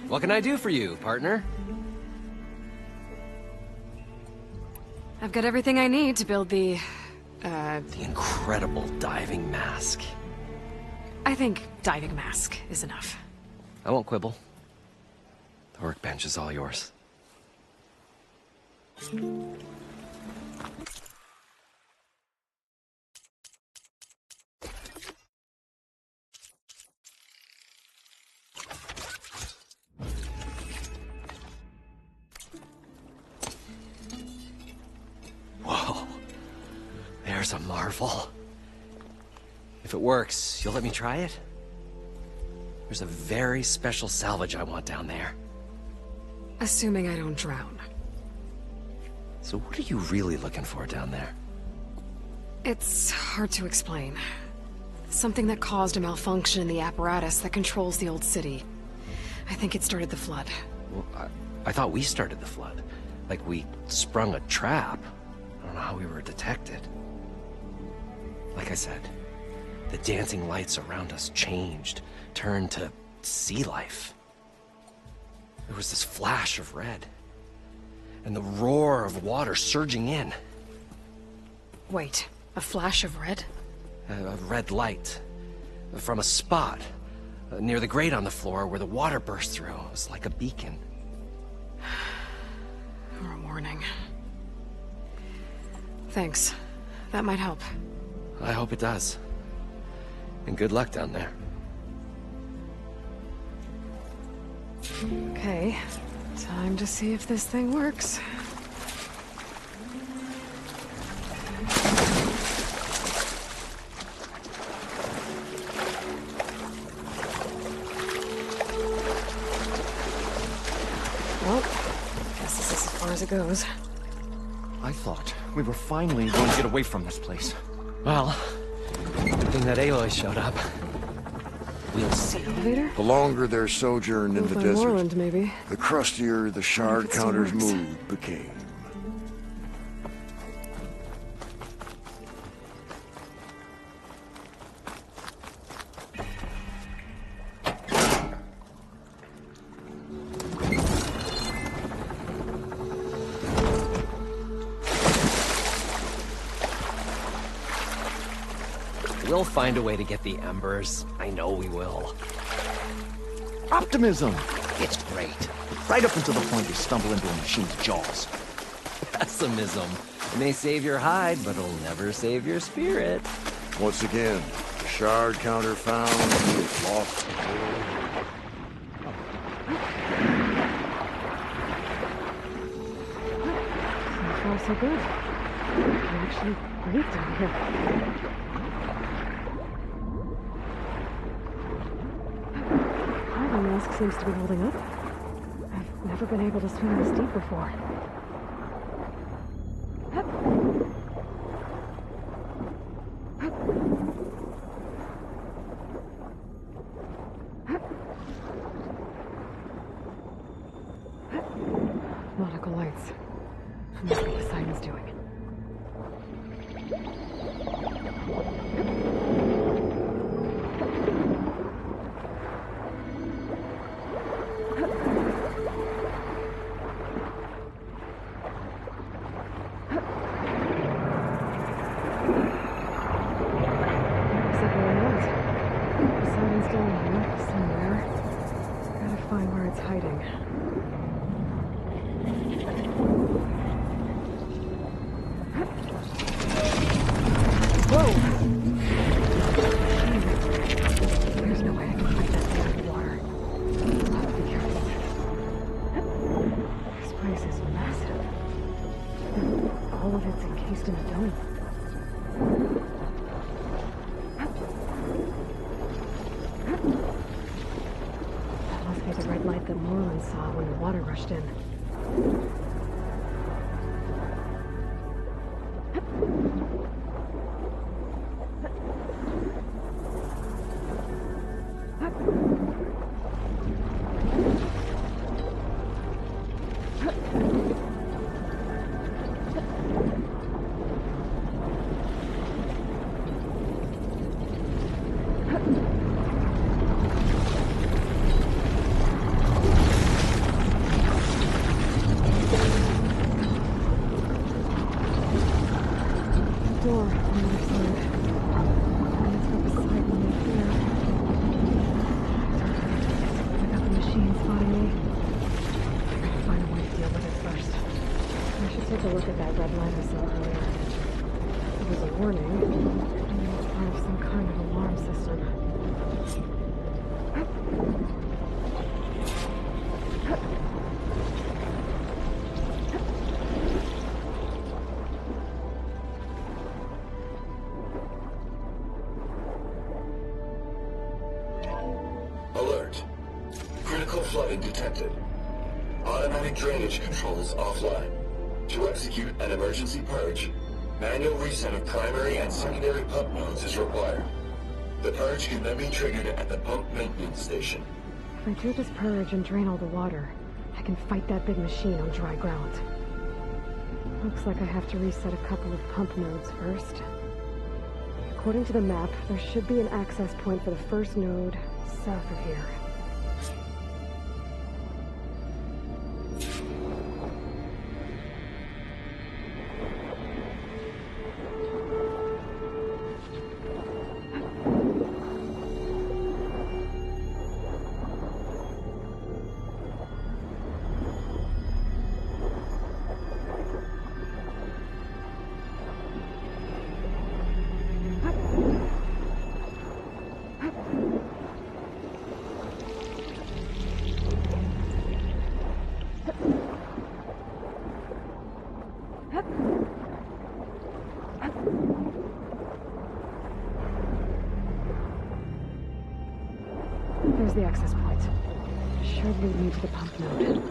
What can I do for you, partner? I've got everything I need to build the incredible diving mask. I think diving mask is enough. I won't quibble. The workbench is all yours. Whoa. There's a marvel. If it works, you'll let me try it? There's a very special salvage I want down there. Assuming I don't drown. So what are you really looking for down there? It's hard to explain. Something that caused a malfunction in the apparatus that controls the old city. I think it started the flood. Well, I thought we started the flood. Like we sprung a trap. I don't know how we were detected. Like I said, the dancing lights around us changed, turned to sea life. There was this flash of red, and the roar of water surging in. Wait, a flash of red? A red light from a spot near the grate on the floor where the water burst through. It was like a beacon. Or a warning. Thanks. That might help. I hope it does. And good luck down there. Okay. Time to see if this thing works. Well, guess this is as far as it goes. I thought we were finally going to get away from this place. Well, good thing that Aloy showed up. We'll see. Elevator? The longer their sojourn in Built the by desert, Moreland, maybe. the crustier the shard it still counter's works. mood became. We'll find a way to get the embers. I know we will. Optimism! It's great. Right up until the point you stumble into a machine's jaws. Pessimism. It may save your hide, but it'll never save your spirit. Once again, the shard counter found, lost. So far, so good. I actually breathe down here. The mask seems to be holding up. I've never been able to swim this deep before. Nautical lights. Must be Poseidon's doing. Poseidon's down here somewhere. Gotta find where it's hiding. Whoa! There's no way I can fight that thing underwater. I'll have to be careful. This place is massive. All of it's encased in a dome. That must be the red light that Moreland saw when the water rushed in. Door on the other side. And it's got Poseidon in here. I got the machine spotting me. I gotta find a way to deal with it first. I should take a look at that red light I saw earlier. It was a warning. Maybe it's part of some kind of alarm system. Alert. Critical flooding detected. Automatic drainage controls offline. To execute an emergency purge, manual reset of primary and secondary pump nodes is required. The purge can then be triggered at the pump maintenance station. If I do this purge and drain all the water, I can fight that big machine on dry ground. Looks like I have to reset a couple of pump nodes first. According to the map, there should be an access point for the first node south of here. There's the access point. Should lead me to the pump node.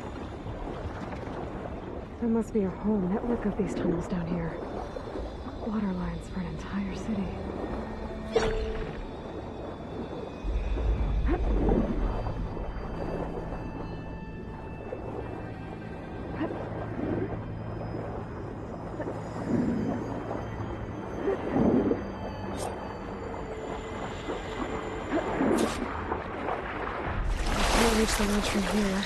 There must be a whole network of these tunnels down here. Water lines for an entire city. Reach the ledge from here.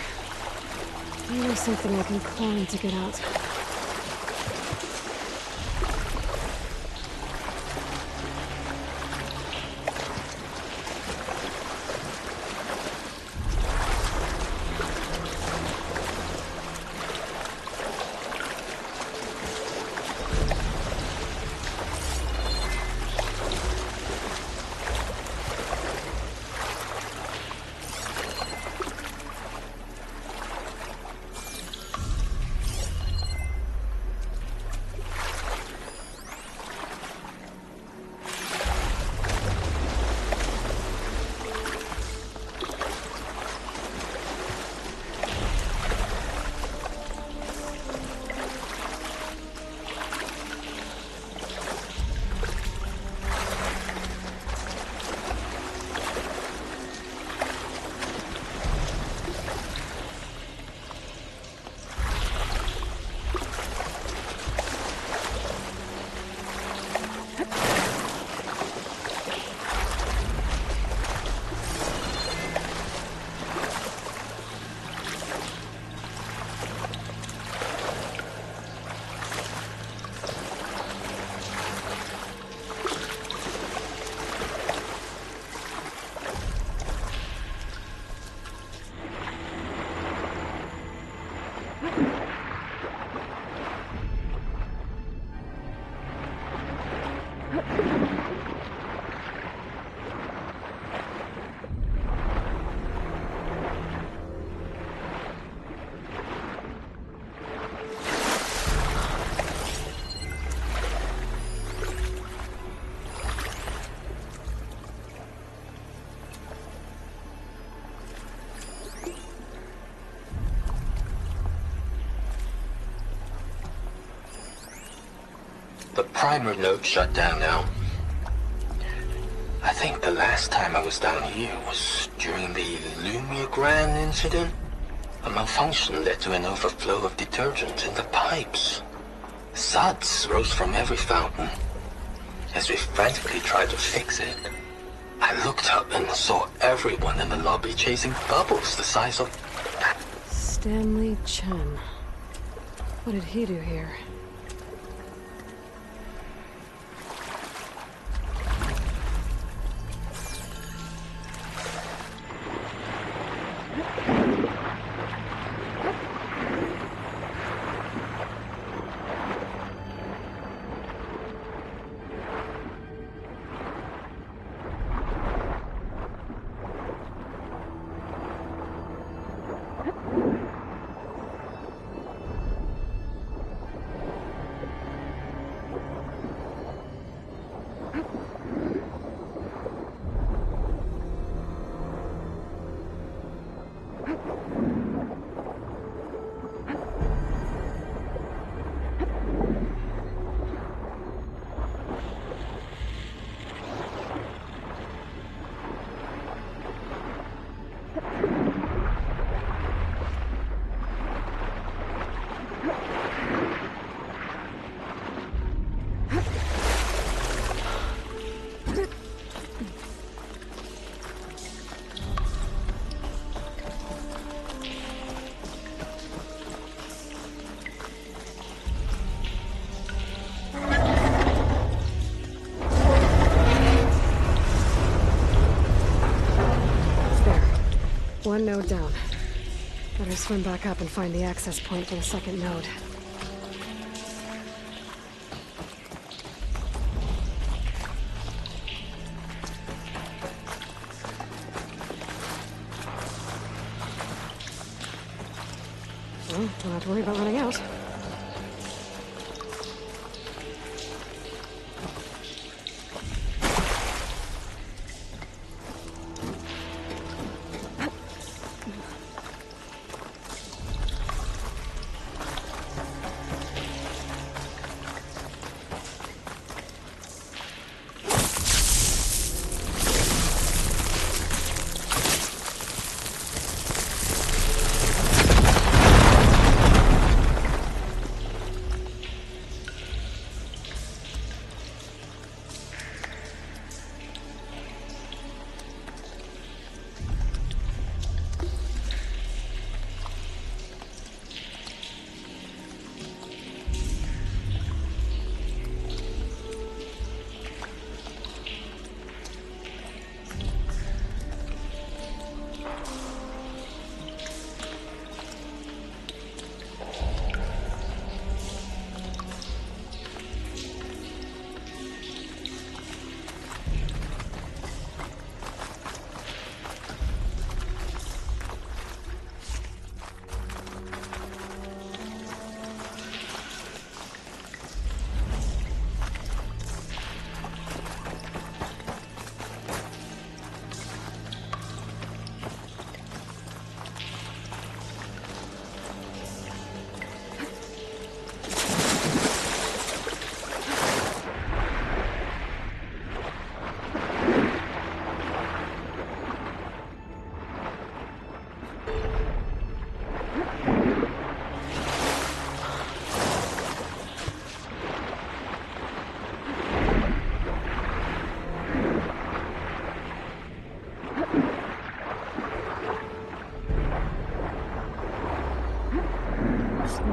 Maybe there's something I can climb to get out. The primer node shut down now. I think the last time I was down here was during the Lumia incident. A malfunction led to an overflow of detergent in the pipes. Suds rose from every fountain. As we frantically tried to fix it, I looked up and saw everyone in the lobby chasing bubbles the size of... Stanley Chen. What did he do here? One node down. Better swim back up and find the access point for the second node. Well, don't have to worry about running out.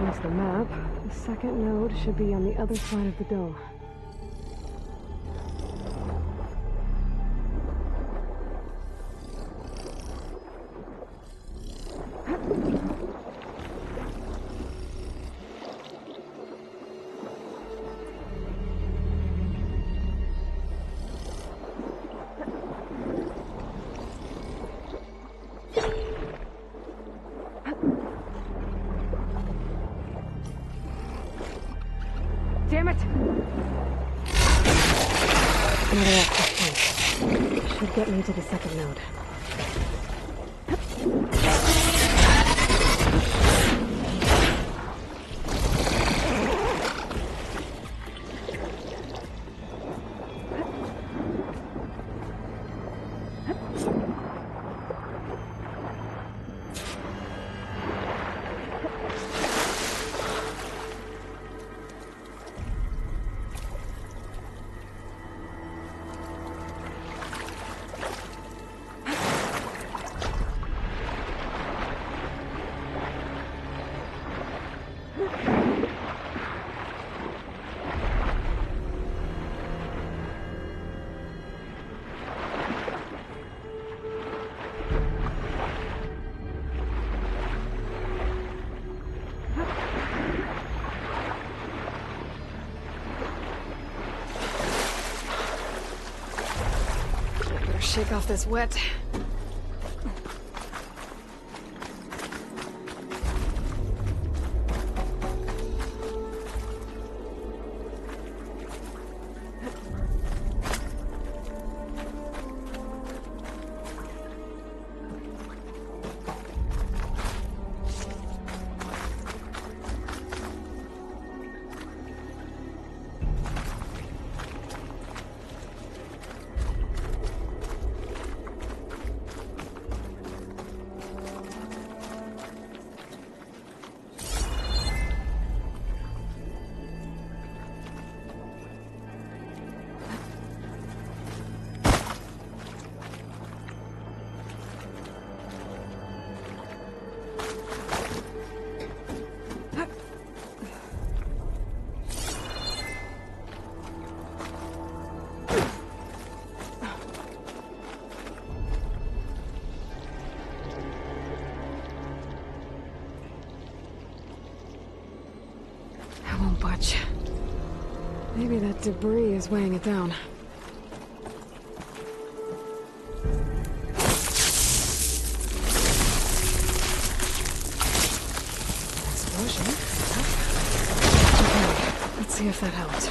There's the map. The second node should be on the other side of the dome. damn it! Another access point. Should get me to the second node. Shake off this wet. Maybe that debris is weighing it down. Explosion? Okay, let's see if that helped.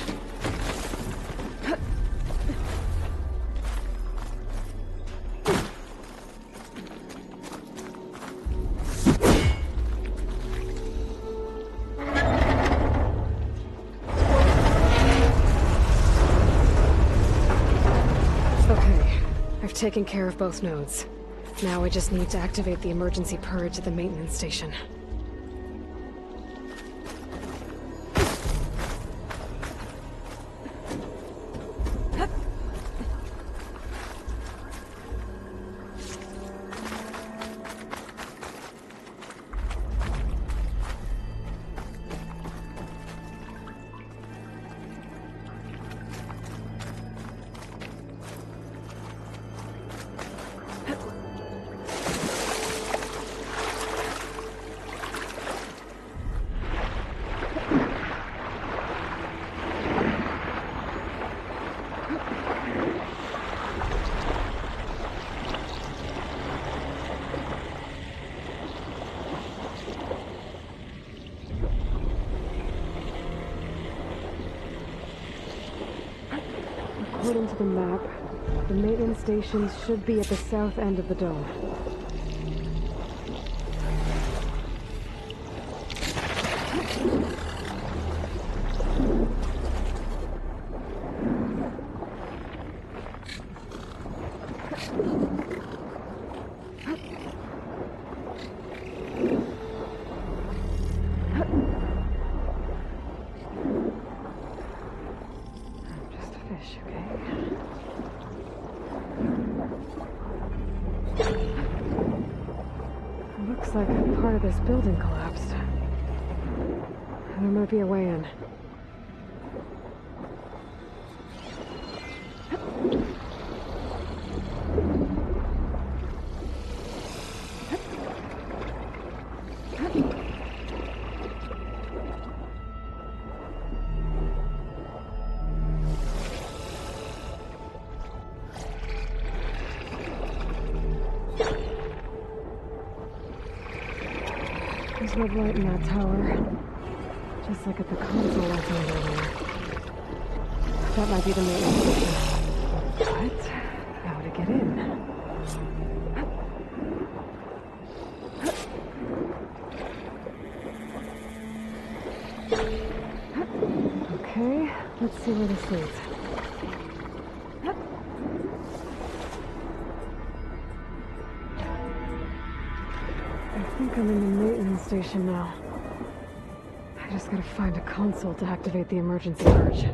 Taken care of both nodes. Now I just need to activate the emergency purge at the maintenance station. According to the map, the maintenance stations should be at the south end of the dome. Looks like part of this building collapsed. There might be a way in. There's red light in that tower, just like at the console I found earlier. That might be the maintenance station. But how to get in? Okay, let's see where this leads. I think I'm in the maintenance station now. I just gotta find a console to activate the emergency purge.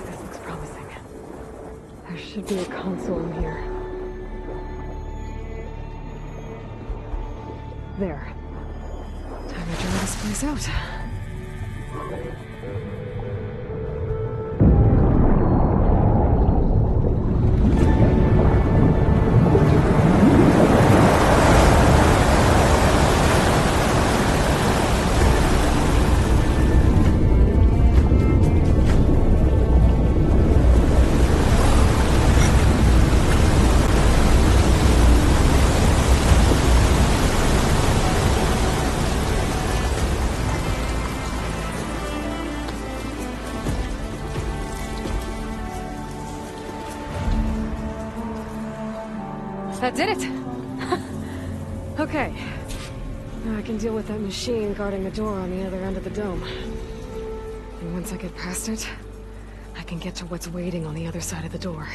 This looks promising. There should be a console in here. There. Time to dry this place out. That did it! Okay. Now I can deal with that machine guarding the door on the other end of the dome. And once I get past it, I can get to what's waiting on the other side of the door.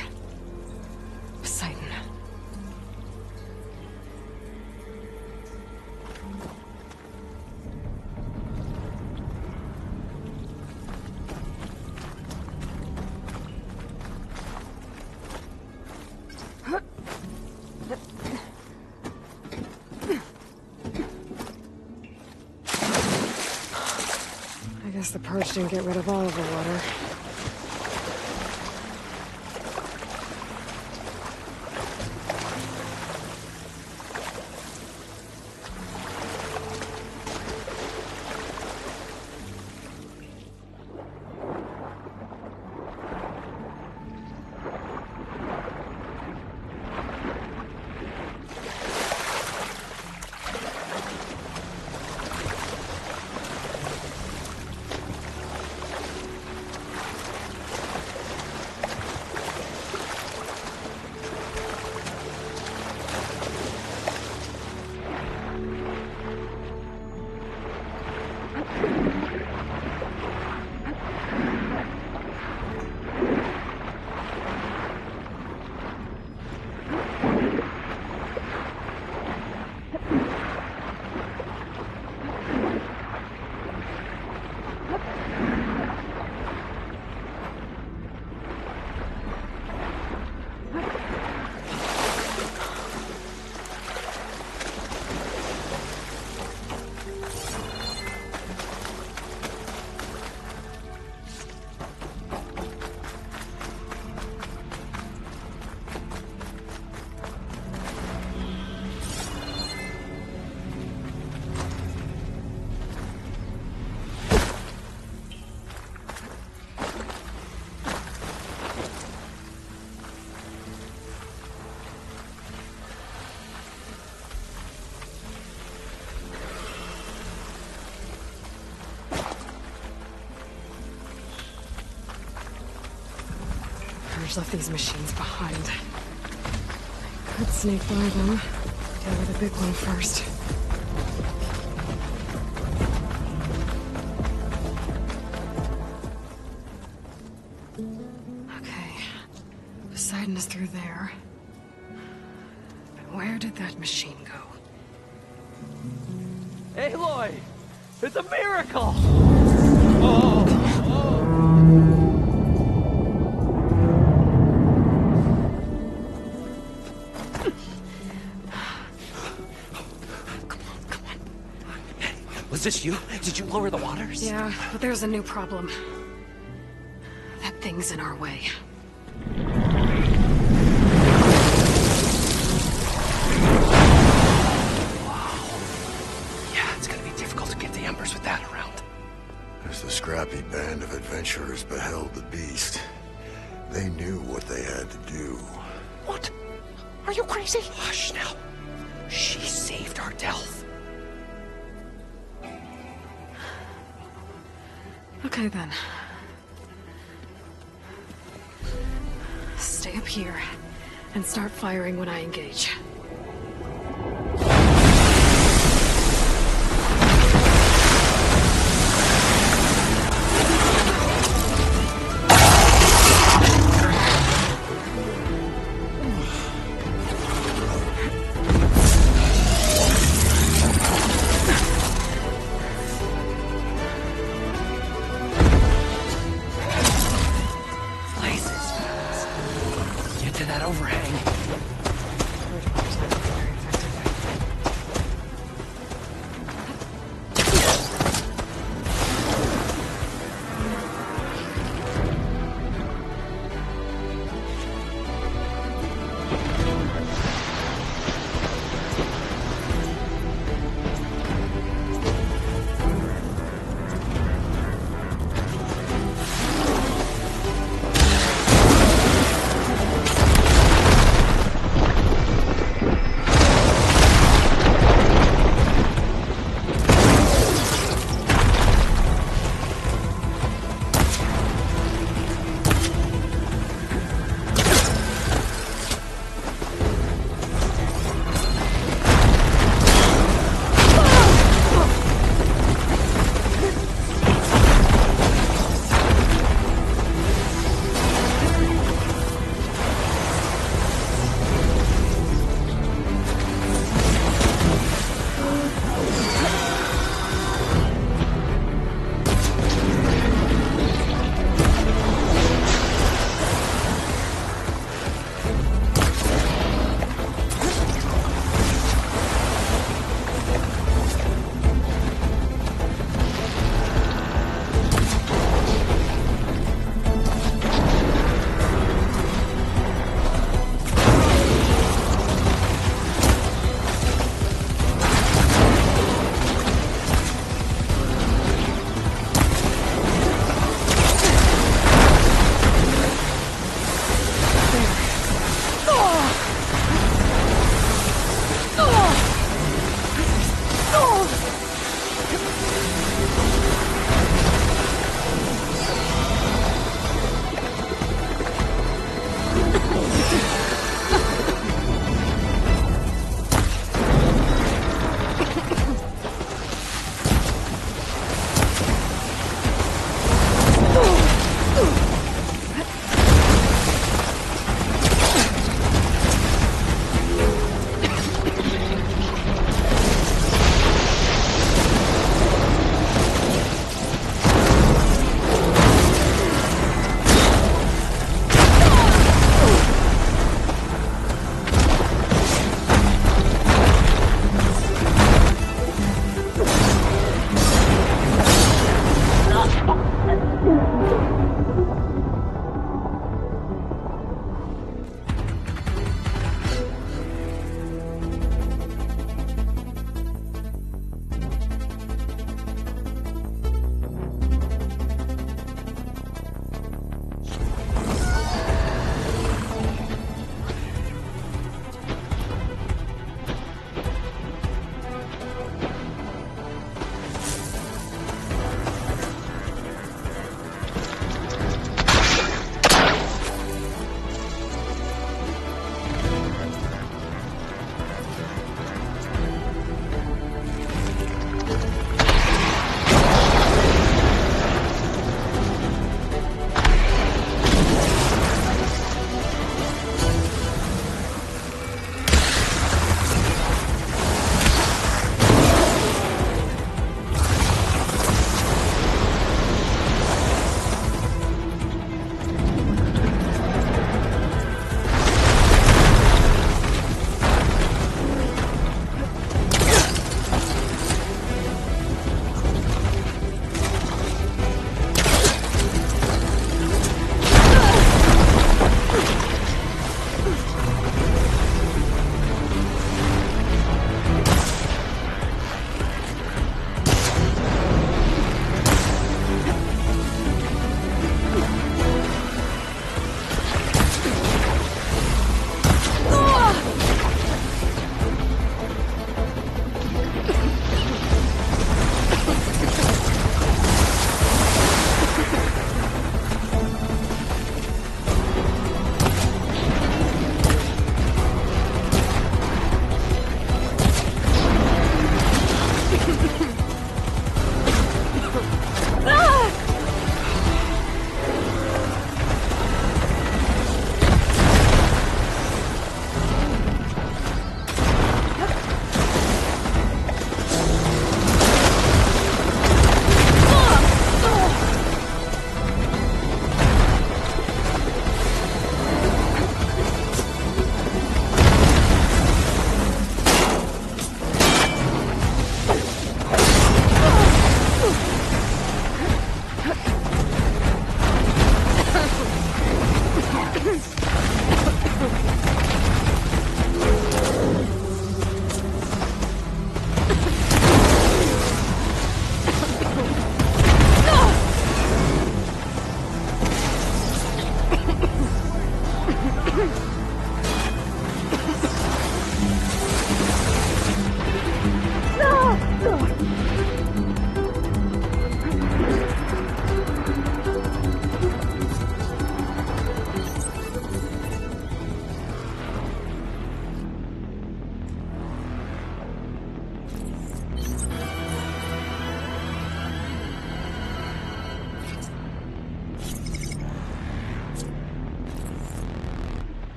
Poseidon. I guess the purge didn't get rid of all of the water. Left these machines behind. I could sneak by them. Deal with the big one first. Okay. Poseidon is through there. But where did that machine go? Aloy! It's a miracle! this you? Did you lower the waters? Yeah, but there's a new problem. That thing's in our way. Yeah, it's gonna be difficult to get the embers with that around. As the scrappy band of adventurers beheld the beast, they knew what they had to do. What? Are you crazy? Hush now. She saved our Delph. Okay then. Stay up here and start firing when I engage. Get to that overhang.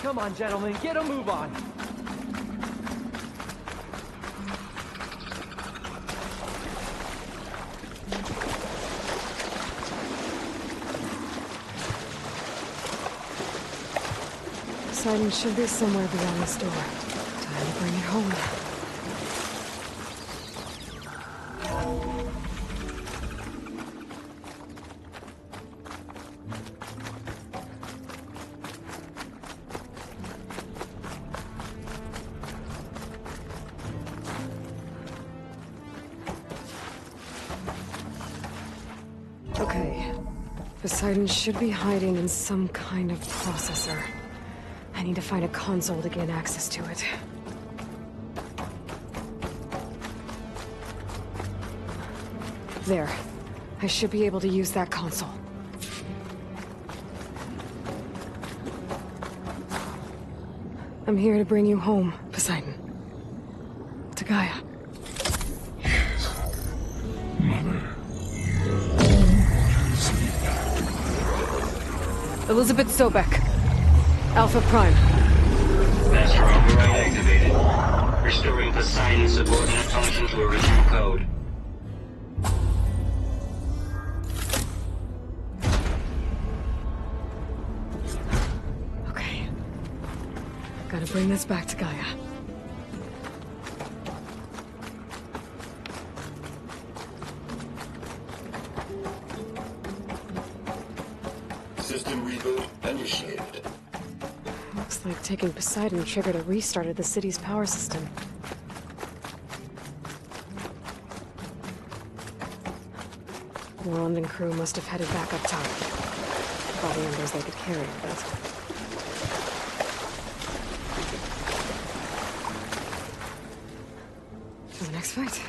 Come on, gentlemen, get a move on. Poseidon should be somewhere beyond this door. Time to bring it home. Okay. Poseidon should be hiding in some kind of processor. I need to find a console to gain access to it. There. I should be able to use that console. I'm here to bring you home, Poseidon. To Gaia. Elizabeth Sobek. Alpha Prime. Master override activated. Restoring Poseidon's subordinate function to original code. Okay. Gotta bring this back to Gaia. System reboot initiated. Looks like taking Poseidon triggered a restart of the city's power system. Roland and crew must have headed back up top. All the embers they could carry, but... to the next fight.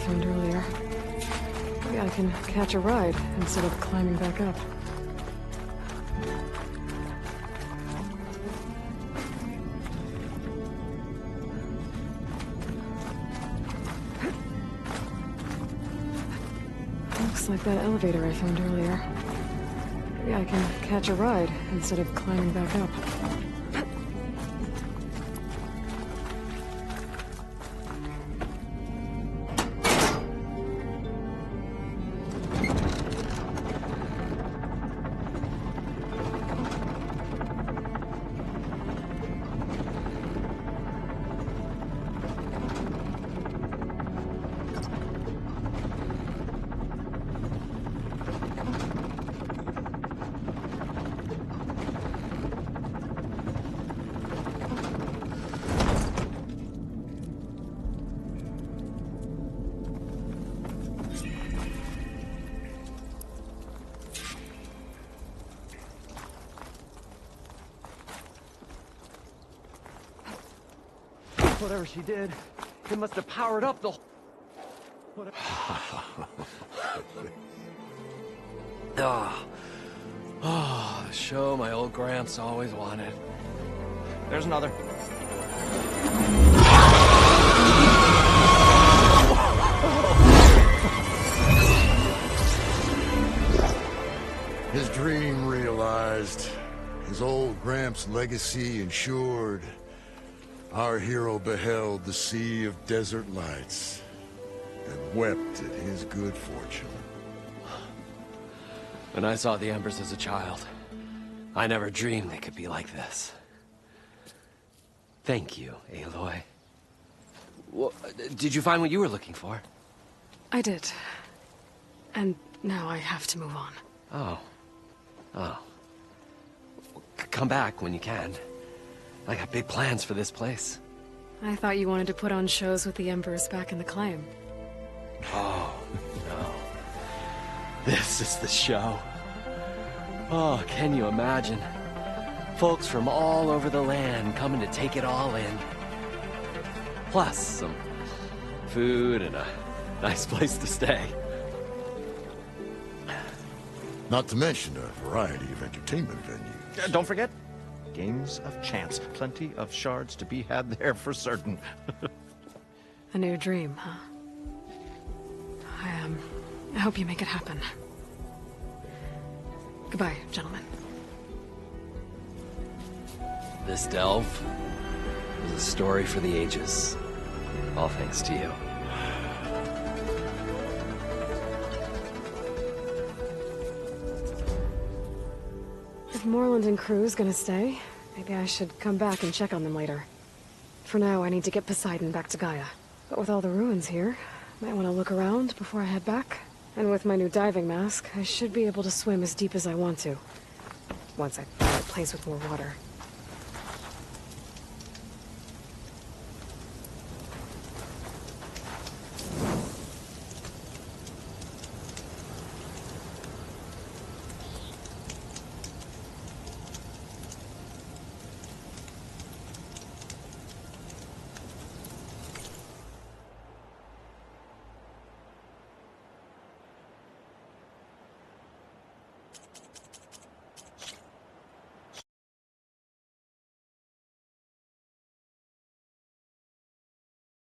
found earlier. Maybe I can catch a ride instead of climbing back up. Looks like that elevator I found earlier. Maybe I can catch a ride instead of climbing back up. Whatever she did, it must have powered up the the show my old Gramps always wanted. There's another. His dream realized. His old Gramps' legacy ensured. Our hero beheld the sea of desert lights and wept at his good fortune. When I saw the embers as a child, I never dreamed they could be like this. Thank you, Aloy. Well, did you find what you were looking for? I did. And now I have to move on. Oh. Oh. Come back when you can. I got big plans for this place. I thought you wanted to put on shows with the Embers back in the claim. Oh, no. This is the show. Oh, can you imagine? Folks from all over the land coming to take it all in. Plus some food and a nice place to stay. Not to mention a variety of entertainment venues. Don't forget, games of chance. Plenty of shards to be had there for certain. A new dream, huh? I hope you make it happen. Goodbye, gentlemen. This delve is a story for the ages. All thanks to you. If Moreland and crew's gonna stay, maybe I should come back and check on them later. For now, I need to get Poseidon back to Gaia. But with all the ruins here, might want to look around before I head back. And with my new diving mask, I should be able to swim as deep as I want to. Once I find a place with more water.